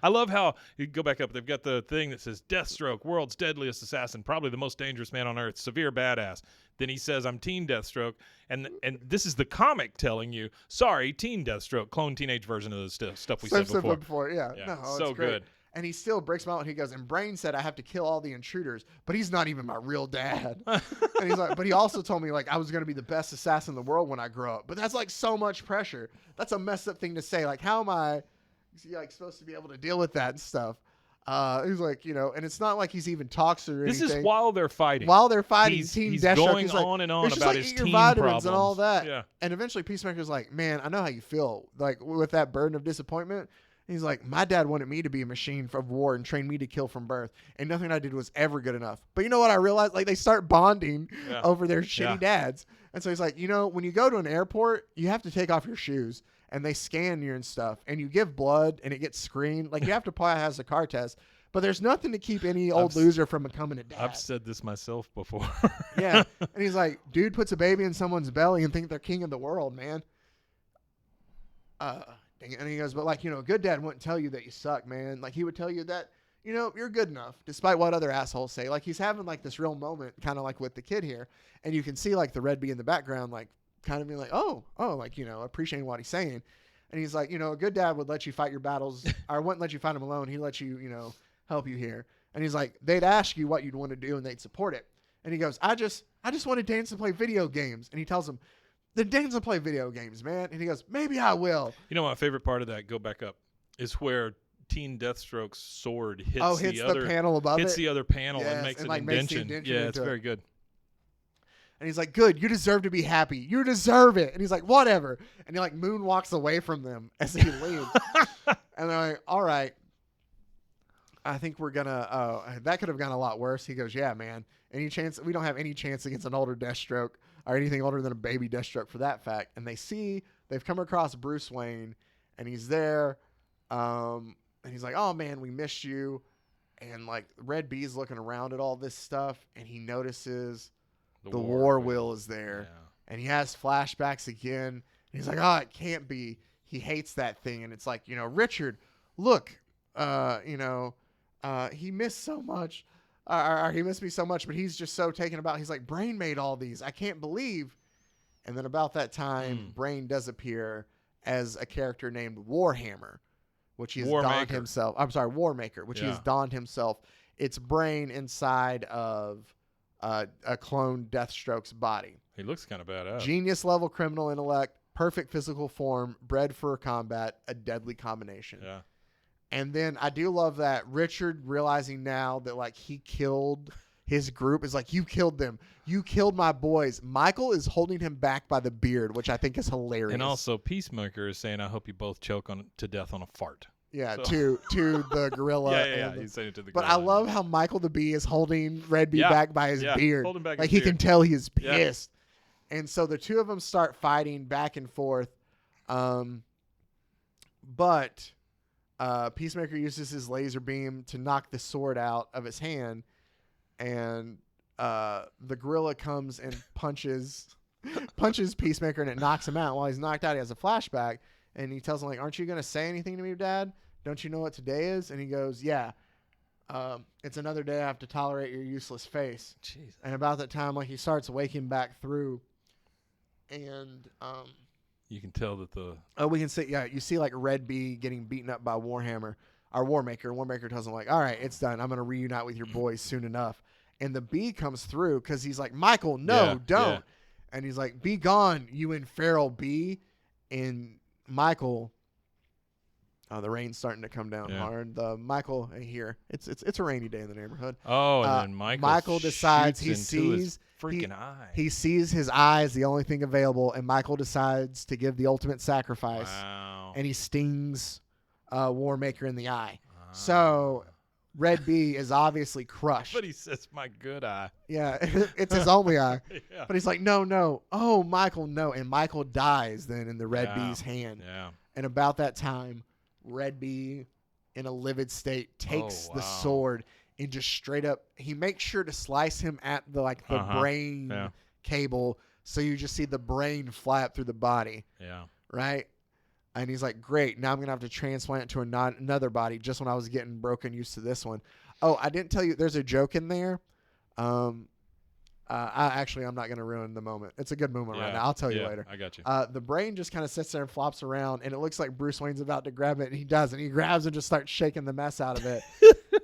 I love how you go back up. They've got the thing that says Deathstroke, world's deadliest assassin, probably the most dangerous man on earth, severe badass. Then he says, I'm Teen Deathstroke. And this is the comic telling you, sorry, Teen Deathstroke, clone teenage version of the stuff we said before. Yeah. No, so it's great. good. And he still breaks him out and he goes, and Brain said I have to kill all the intruders, but he's not even my real dad. And he's like, but he also told me like I was going to be the best assassin in the world when I grow up. But that's like so much pressure. That's a messed up thing to say. Like, how am I like supposed to be able to deal with that and stuff? He's like, and it's not like he's even talks or anything. This is while they're fighting. While they're fighting, he's Deathstroke going is like, on and on it's just about like, his eat your teen vitamins problems. and all that. Yeah. And eventually Peacemaker's like, man, I know how you feel, like with that burden of disappointment. And he's like, my dad wanted me to be a machine of war and train me to kill from birth, and nothing I did was ever good enough. But you know what I realized? Like, they start bonding over their shitty dads. And so he's like, when you go to an airport, you have to take off your shoes, and they scan you and stuff, and you give blood, and it gets screened. Like, you have to pass a car test. But there's nothing to keep any old loser from becoming a dad. I've said this myself before. Yeah. And he's like, dude puts a baby in someone's belly and think they're king of the world, man. And he goes, but like, a good dad wouldn't tell you that you suck, man. Like, he would tell you that, you're good enough, despite what other assholes say. Like, he's having like this real moment, kind of like with the kid here. And you can see like the Red Bee in the background, like kind of being like, oh, like, appreciating what he's saying. And he's like, a good dad would let you fight your battles or wouldn't let you fight them alone. He'd let you, help you here. And he's like, they'd ask you what you'd want to do and they'd support it. And he goes, I just want to dance and play video games. And he tells him, then dance and play video games, man. And he goes, maybe I will. My favorite part of that, go back up, is where Teen Deathstroke's sword hits, the panel above hits it. the other panel and Yes, makes and an like makes the indention. indention Yeah, into it's it. very good. And he's like, good, you deserve to be happy. You deserve it. And he's like, whatever. And he like moonwalks away from them as he leaves. And they're like, all right. I think we're gonna that could have gone a lot worse. He goes, yeah, man. Any chance? We don't have any chance against an older Deathstroke or anything older than a baby Deathstroke for that fact. And they've come across Bruce Wayne and he's there. And he's like, oh man, we missed you. And like Red Bee's looking around at all this stuff and he notices the war wheel is there. Yeah. And he has flashbacks again. And he's like, oh, it can't be. He hates that thing. And it's like, Richard, look, he missed so much. Or he missed me so much, but he's just so taken about. He's like, Brain made all these. I can't believe. And then about that time, Brain does appear as a character named Warhammer, which he has donned himself. I'm sorry, Warmaker, which he has donned himself. It's Brain inside of a clone Deathstroke's body. He looks kind of badass. Genius level criminal intellect, perfect physical form, bred for combat, a deadly combination. Yeah. And then I do love that Richard realizing now that like he killed his group is like, you killed them. You killed my boys. Michael is holding him back by the beard, which I think is hilarious. And also Peacemaker is saying, I hope you both choke to death on a fart. Yeah, so. to the gorilla. Yeah. He's saying it to the gorilla. But I love how Michael the Bee is holding Red Bee back by his beard. Holding back like his he beard. can tell he is pissed. Yeah. And so the two of them start fighting back and forth. But Peacemaker uses his laser beam to knock the sword out of his hand, and the gorilla comes and punches Peacemaker, and it knocks him out. While he's knocked out, he has a flashback, and he tells him like, "Aren't you going to say anything to me, Dad? Don't you know what today is?" And he goes, "Yeah, it's another day I have to tolerate your useless face." Jeez. And about that time, like he starts waking back through, and You can tell that the we can see. Yeah, you see like Red Bee getting beaten up by Warhammer. Our Warmaker. Warmaker tells him like, all right, it's done. I'm gonna reunite with your boys soon enough. And the bee comes through because he's like, Michael, no, don't. Yeah. And he's like, be gone, you infernal bee. And Michael, the rain's starting to come down hard. Michael here, it's a rainy day in the neighborhood. Oh, and then Michael decides he sees his freaking eye. He sees his eye is the only thing available, and Michael decides to give the ultimate sacrifice. Wow. And he stings Warmaker in the eye. So Red Bee is obviously crushed. But he says, my good eye. Yeah, it's his only eye. Yeah. But he's like, no. Oh, Michael, no. And Michael dies then in the Red Bee's hand. Yeah. And about that time, Red Bee, in a livid state, takes the sword and just straight up, he makes sure to slice him at the brain cable. So you just see the brain flap through the body. Yeah. Right? And he's like, great, now I'm going to have to transplant it to another body just when I was getting broken used to this one. Oh, I didn't tell you, there's a joke in there. I'm not going to ruin the moment. It's a good moment right now. I'll tell you later. I got you. The brain just kind of sits there and flops around, and it looks like Bruce Wayne's about to grab it, and he doesn't. He grabs and just starts shaking the mess out of it.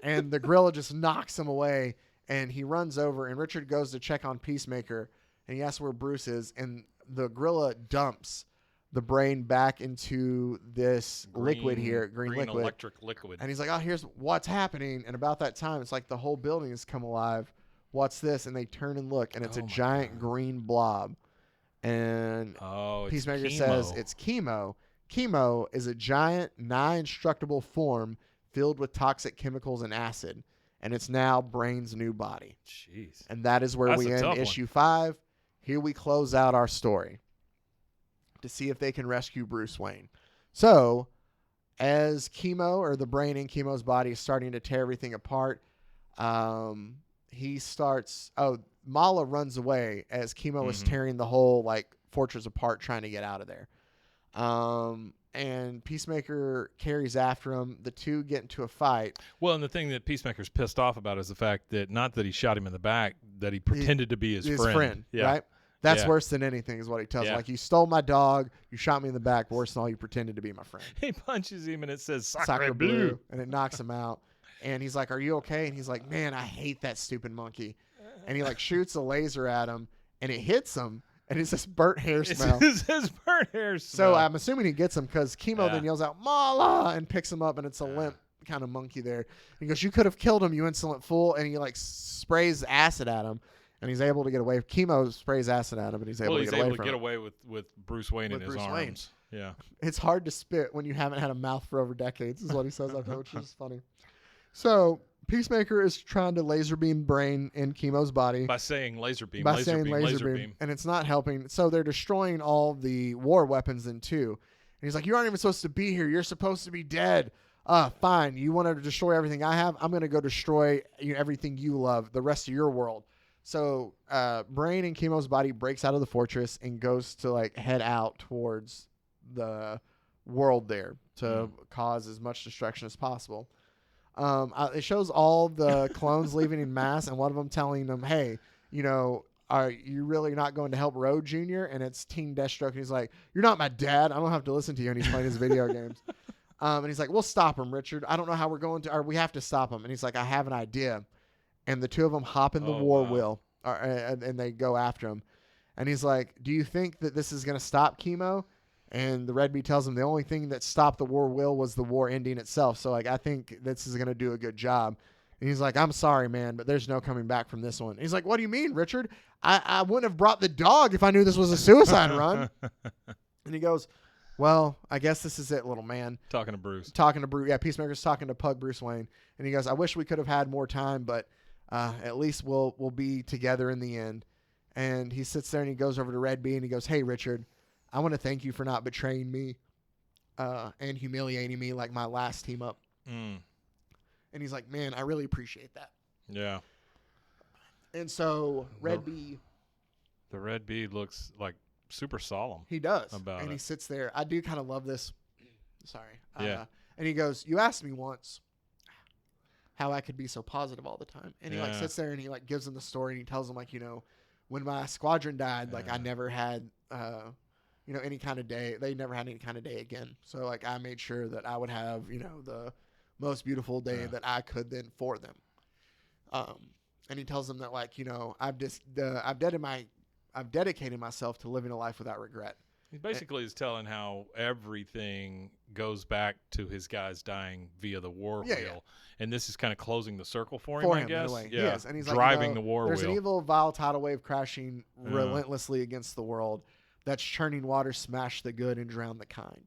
And the gorilla just knocks him away, and he runs over, and Richard goes to check on Peacemaker, and he asks where Bruce is, and the gorilla dumps the brain back into this liquid here, green liquid. Electric liquid. And he's like, oh, here's what's happening. And about that time, it's like the whole building has come alive. What's this? And they turn and look, and it's a giant green blob. And Peacemaker says it's chemo. Chemo is a giant, nigh-indestructible form filled with toxic chemicals and acid. And it's now Brain's new body. Jeez. And that is where we end issue 5. Here we close out our story to see if they can rescue Bruce Wayne. So, as chemo, or the brain in chemo's body, is starting to tear everything apart, he starts... Mala runs away as chemo is tearing the whole fortress apart, trying to get out of there. And Peacemaker carries after him. The two get into a fight. Well, and the thing that Peacemaker's pissed off about is the fact that not that he shot him in the back, that he pretended to be his friend. Yeah. Right? That's worse than anything is what he tells him. Like, you stole my dog, you shot me in the back, worse than all, you pretended to be my friend. He punches him and it says, Sacre bleu, and it knocks him out. And he's like, are you okay? And he's like, man, I hate that stupid monkey. And he shoots a laser at him, and it hits him, and it's this burnt hair smell. It's his burnt hair So smell. I'm assuming he gets him because Chemo then yells out, Mala, and picks him up, and it's a limp kind of monkey there. He goes, you could have killed him, you insolent fool. And he sprays acid at him. And he's able to get away. Chemo sprays acid at him, and he's able to get away from it. Away with Bruce Wayne in his arms. Yeah. It's hard to spit when you haven't had a mouth for over decades, is what he says after, which is funny. So Peacemaker is trying to laser beam Brain in Chemo's body. By saying laser beam, laser beam. And it's not helping. So they're destroying all the war weapons then too. And he's like, you aren't even supposed to be here. You're supposed to be dead. Fine. You want to destroy everything I have? I'm going to go destroy everything you love, the rest of your world. So Brain in Chemo's body breaks out of the fortress and goes to head out towards the world there to cause as much destruction as possible. It shows all the clones leaving in mass, and one of them telling them, hey, are you really not going to help Road Jr.? And it's Teen Deathstroke, and he's like, you're not my dad. I don't have to listen to you. And he's playing his video games. And he's like, we'll stop him, Richard. I don't know how we're going to, or we have to stop him. And he's like, I have an idea. And the two of them hop in the war wheel, and they go after him. And he's like, do you think that this is going to stop Chemo? And the Red Bee tells him the only thing that stopped the war wheel was the war ending itself. So, I think this is going to do a good job. And he's like, I'm sorry, man, but there's no coming back from this one. And he's like, what do you mean, Richard? I wouldn't have brought the dog if I knew this was a suicide run. And he goes, well, I guess this is it, little man. Talking to Bruce. Yeah, Peacemaker's talking to Pug Bruce Wayne. And he goes, I wish we could have had more time, but at least we'll be together in the end. And he sits there and he goes over to Red Bee and he goes, hey, Richard, I want to thank you for not betraying me and humiliating me like my last team up. And he's like, man, I really appreciate that. Yeah. And so Red Bee. The Red Bee looks super solemn. He does. And he sits there. I do kind of love this. Sorry. Yeah. And he goes, you asked me once how I could be so positive all the time. And he sits there and he gives him the story and he tells him when my squadron died, I never had any kind of day. They never had any kind of day again. So like I made sure that I would have, the most beautiful day that I could then for them. And he tells them that like, I've dedicated myself to living a life without regret. He basically is telling how everything goes back to his guys dying via the war wheel. And this is kind of closing the circle for him, I guess. In a way. Yeah. Yes. And he's driving like, the war there's wheel. There's an evil, vile tidal wave crashing relentlessly against the world that's churning water, smash the good and drown the kind.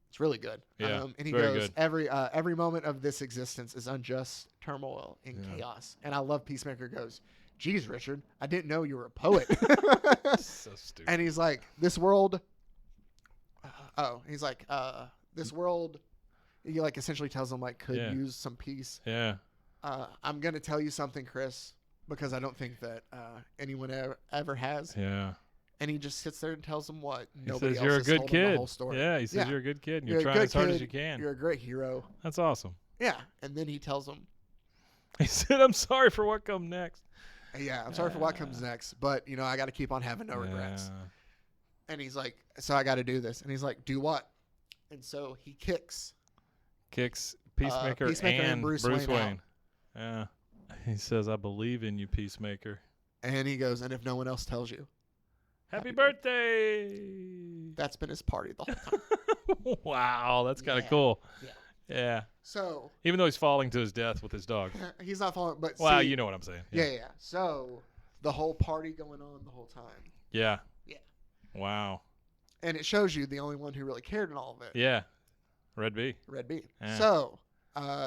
It's really good. Yeah, and he very goes, good. every moment of this existence is unjust turmoil and chaos. And I love Peacemaker goes, geez, Richard, I didn't know you were a poet. So stupid. And he's like, this world. This world. He like essentially tells him like could use some peace. Yeah. I'm gonna tell you something, Chris, because I don't think that anyone ever has. Yeah. And he just sits there and tells him what He nobody says else you're a has good told him the kid. whole story. Yeah. He says you're a good kid and you're a trying good as hard kid, as you can. You're a great hero. That's awesome. Yeah. And then he tells him, He said, "I'm sorry for what comes next." yeah, I'm sorry for what comes next, but I got to keep on having no regrets. And he's like, so I got to do this. And he's like, do what? And so he kicks Peacemaker, and Bruce Wayne out. Yeah. He says, "I believe in you, Peacemaker." And he goes, and if no one else tells you, Happy birthday. That's been his party the whole time. Wow, that's kind of cool. Yeah. So even though he's falling to his death with his dog. He's not falling, but wow, see, you know what I'm saying. Yeah. So the whole party going on the whole time. Yeah. Yeah. Wow. And it shows you the only one who really cared in all of it. Yeah. Red B. Yeah. So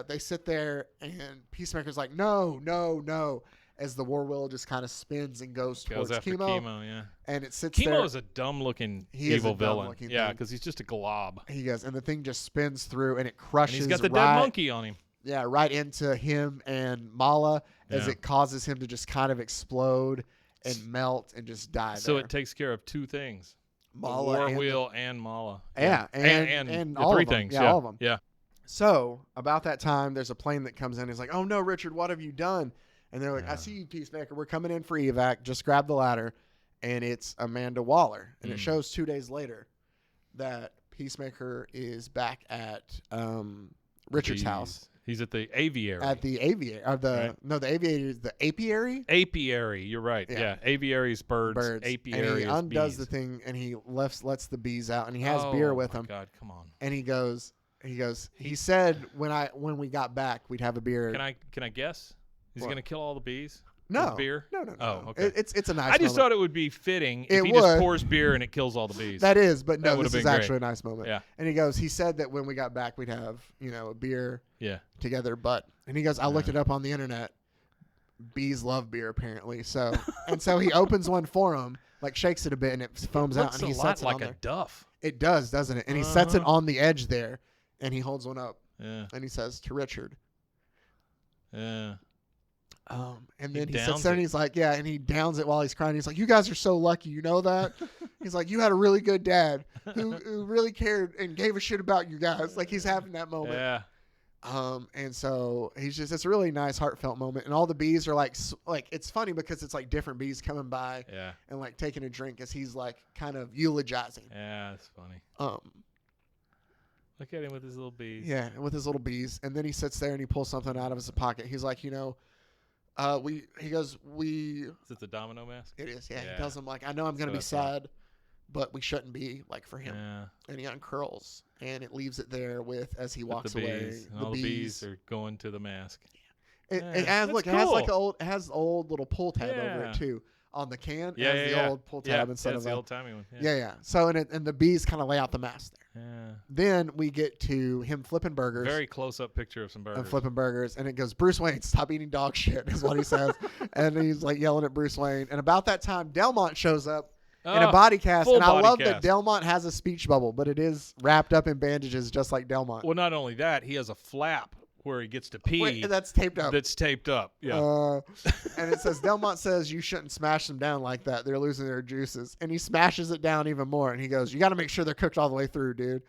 they sit there, and Peacemaker's like, no, as the war wheel just kind of spins and goes towards after Chemo, yeah. And it sits there. Chemo is a dumb-looking evil villain. Yeah, because he's just a glob. He goes, and the thing just spins through, and it crushes. And he's got the dead monkey on him. Yeah, right into him and Mala as it causes him to just kind of explode and melt and just die. So there. It takes care of two things. Mala the war and wheel and Mala. Yeah, and all three of them. things. Yeah, all of them. Yeah. So about that time, there's a plane that comes in. He's like, "Oh no, Richard, what have you done?" And they're like, "I see you, Peacemaker. We're coming in for evac. Just grab the ladder." And it's Amanda Waller, and it shows 2 days later that Peacemaker is back at Richard's house. He's at the aviary. At the aviary. No, the aviary is the apiary? Apiary. You're right. Yeah. Aviary is birds. Apiary and he is undoes bees. the thing, and he lets the bees out, and he has beer with him. God, come on. And he said when we got back, we'd have a beer. Can I guess? Is he going to kill all the bees? No. With beer? No. Oh, okay. It's a nice I just moment. thought it would be fitting if he would. just pours beer and it kills all the bees. That is, but no, That this is been actually great. a nice moment. Yeah. And he said that when we got back, we'd have, a beer together. And he goes, I looked it up on the internet. Bees love beer, apparently. So he opens one for him, like shakes it a bit, and it foams out, and he sets it like on a there. Duff. It does, doesn't it? And he sets it on the edge there, and he holds one up. Yeah. And he says to Richard. Yeah. And then he sits there and he's like, and he downs it while he's crying. He's like, "You guys are so lucky, you know that?" He's like, "You had a really good dad who really cared and gave a shit about you guys." Like he's having that moment. Yeah. And so it's a really nice, heartfelt moment. And all the bees are like it's funny because it's like different bees coming by and like taking a drink as he's like kind of eulogizing. Yeah, that's funny. Look at him with his little bees. Yeah, with his little bees. And then he sits there and he pulls something out of his pocket. He's like, he goes, Is it the domino mask? It is, yeah. He tells him, like, I know I'm going to be sad, but we shouldn't be, like, for him. Yeah. And he uncurls, and it leaves it there as he walks away. All the bees are going to the mask. It has the old little pull tab over it, too. On the can, it has the old pull tab instead of the old timey one. Yeah. So and the bees kind of lay out the mask there. Yeah. Then we get to him flipping burgers. Very close up picture of some burgers. And flipping burgers, and it goes, "Bruce Wayne, stop eating dog shit," is what he says, and he's like yelling at Bruce Wayne. And about that time, Delmont shows up in a body cast, and I love that Delmont has a speech bubble, but it is wrapped up in bandages, just like Delmont. Well, not only that, he has a flap where he gets to pee. Wait, that's taped up. Yeah. And it says, Delmont says you shouldn't smash them down like that. They're losing their juices. And he smashes it down even more. And he goes, "You got to make sure they're cooked all the way through, dude."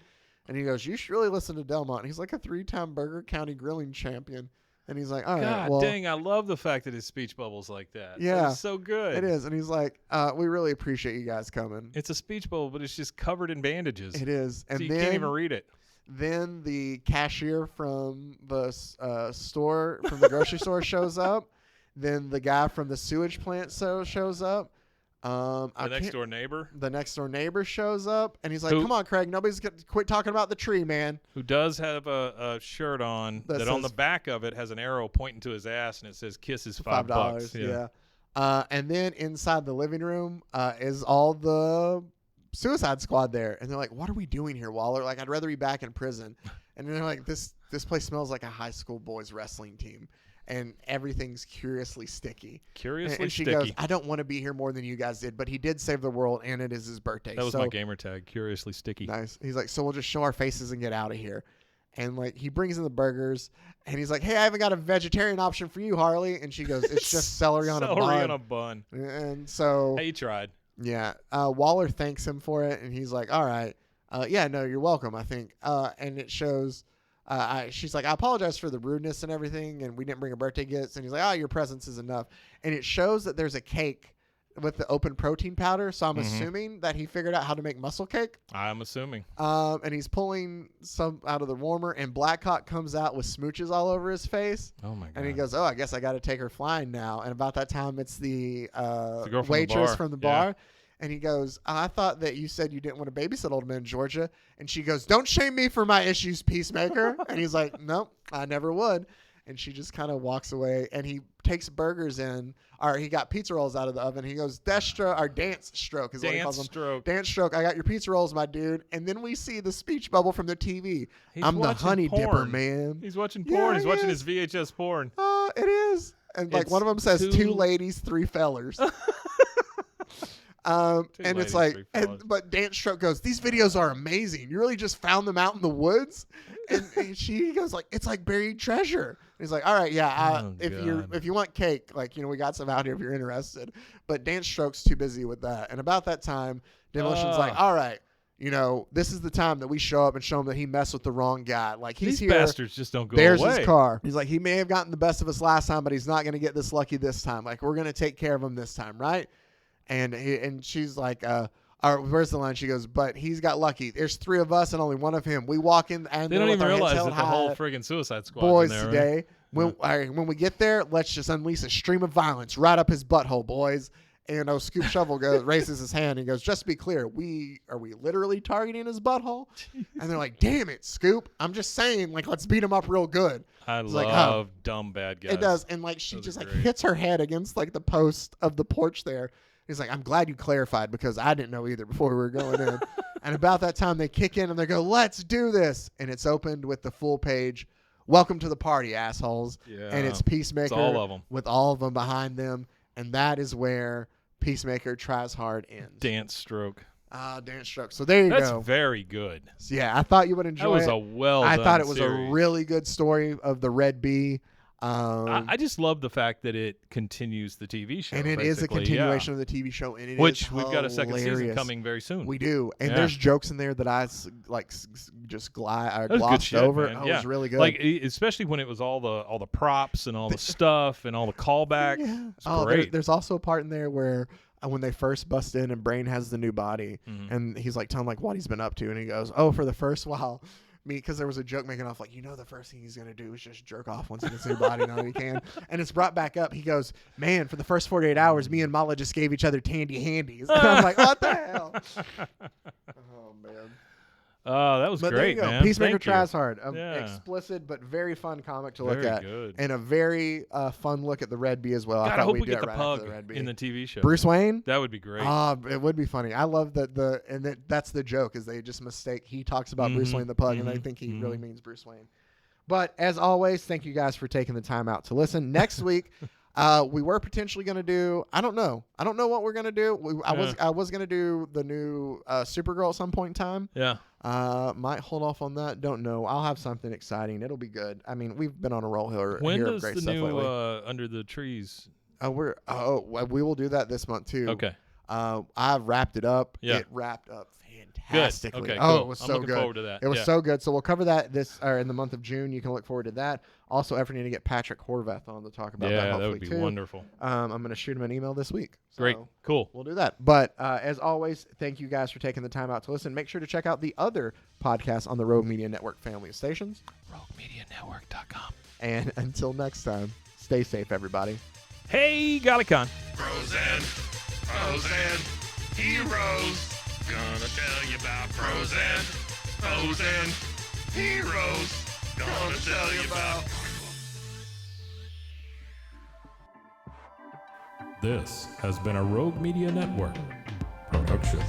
And he goes, "You should really listen to Delmont. He's like a 3-time Burger County grilling champion." And he's like, all right, God well. dang, I love the fact that his speech bubbles like that. Yeah. It's so good. It is. And he's like, we really appreciate you guys coming. It's a speech bubble, but it's just covered in bandages. It is. And so you then, can't even read it. Then the cashier from the store, from the grocery store shows up. Then the guy from the sewage plant shows up. The next door neighbor? The next door neighbor shows up, and he's like, come on, Craig, nobody's going to quit talking about the tree, man. Who does have a shirt on that says, on the back of it has an arrow pointing to his ass, and it says, kisses $5. Yeah. And then inside the living room is all the Suicide Squad there. And they're like, what are we doing here, Waller? Like, I'd rather be back in prison. And they're like, this place smells like a high school boys wrestling team. And everything's curiously sticky. And she goes, I don't want to be here more than you guys did, but he did save the world, and it is his birthday. That was my gamer tag, curiously sticky. Nice. He's like, so we'll just show our faces and get out of here. And like he brings in the burgers, and he's like, hey, I haven't got a vegetarian option for you, Harley. And she goes, it's just celery on a bun. Celery on a bun. And so. Hey, you tried. Yeah. Waller thanks him for it, and he's like, all right. Yeah, no, you're welcome, I think. And it shows. She's like, I apologize for the rudeness and everything, and we didn't bring a birthday gift. And he's like, your presence is enough. And it shows that there's a cake with the open protein powder. So I'm assuming that he figured out how to make muscle cake. I'm assuming. And he's pulling some out of the warmer, and Blackhawk comes out with smooches all over his face. Oh my god! And he goes, I guess I got to take her flying now. And about that time, it's the girl from waitress the bar. from the bar. And he goes, I thought that you said you didn't want to babysit old men in Georgia. And she goes, don't shame me for my issues, Peacemaker. And he's like, nope, I never would. And she just kind of walks away. And he takes burgers in, or he got pizza rolls out of the oven. He goes, dance stroke is what he calls them. Dance stroke. I got your pizza rolls, my dude. And then we see the speech bubble from the TV. I'm the honey dipper, man. He's watching porn. He's watching his VHS porn. It is. And like one of them says, 2 ladies, 3 fellers. And it's like, but Dance Stroke goes, these videos are amazing. You really just found them out in the woods? And she goes like, it's like buried treasure. And he's like, all right, yeah, if you want cake, like, we got some out here if you're interested. But Dance Stroke's too busy with that. And about that time, Demolition's like, all right, this is the time that we show up and show him that he messed with the wrong guy. Like, he's These here. bastards just don't go There's away. his car. He's like, he may have gotten the best of us last time, but he's not going to get this lucky this time. Like, we're going to take care of him this time, right? And she's like, where's the line? She goes, but he's got lucky. There's 3 of us and only 1 of him. We walk in and they don't even realize that the whole friggin' Suicide Squad boys in there, today. Right? When we get there, let's just unleash a stream of violence right up his butthole, boys. And Scoop Shovel raises his hand and goes, just to be clear, are we literally targeting his butthole? And they're like, damn it, Scoop. I'm just saying, like, let's beat him up real good. I love dumb bad guys. It does. And like she just like hits her head against like the post of the porch there. He's like, I'm glad you clarified because I didn't know either before we were going in. And about that time, they kick in and they go, let's do this. And it's opened with the full page. Welcome to the party, assholes. Yeah. And it's Peacemaker. It's all of them. With all of them behind them. And that is where Peacemaker Tries Hard ends. Dance stroke. Dance stroke. So there you go. That's very good. So yeah, I thought you would enjoy it. That was I thought it was series. a really good story of the Red Bee. I just love the fact that it continues the TV show. And it is a continuation of the TV show. And it Which is we've got a second season hilarious. Coming very soon. We do. And there's jokes in there that I just glossed shit, over. Man. It was really good. Like, especially when it was all the props and all the stuff and all the callbacks. Yeah. It's great. There's also a part in there where when they first bust in and Brain has the new body and he's like telling like what he's been up to. And he goes, for the first while. Because there was a joke making off like, the first thing he's going to do is just jerk off once he gets a new body now he can. And it's brought back up. He goes, man, for the first 48 hours, me and Mala just gave each other tandy handies. And I'm like, what the hell? Oh, man. Oh, that was great, there you go. man. Peacemaker Tries Hard. Yeah. Explicit but very fun comic to look Very at. good. And a very fun look at the Red Bee as well. God, I thought hope we we did get it the right pug after the Red Bee. in the TV show. Bruce Wayne? That would be great. It would be funny. I love that's the joke is they just mistake. He talks about Bruce Wayne the pug and they think he really means Bruce Wayne. But as always, thank you guys for taking the time out to listen. Next week, we were potentially going to do, I don't know what we're going to do. I was going to do the new Supergirl at some point in time. Yeah. Might hold off on that. Don't know. I'll have something exciting. It'll be good. I mean, we've been on a roll here. When of does great the stuff new lately. Under the Trees? We will do that this month too. Okay. I've wrapped it up. Yeah. It wrapped up fantastically. Okay, oh, cool. it was I'm so looking good. forward to that. It was Yeah. so good. So we'll cover that in the month of June. You can look forward to that. Also, efforting to get Patrick Horvath on to talk about that. Yeah, Hopefully that would be too. wonderful. I'm going to shoot him an email this week. So Great. Cool. We'll do that. But as always, thank you guys for taking the time out to listen. Make sure to check out the other podcasts on the Rogue Media Network family of stations. RogueMediaNetwork.com. And until next time, stay safe, everybody. Hey, Galicon. Pros and heroes. Gonna tell you about pros and heroes. Gonna tell you about. This has been a Rogue Media Network production.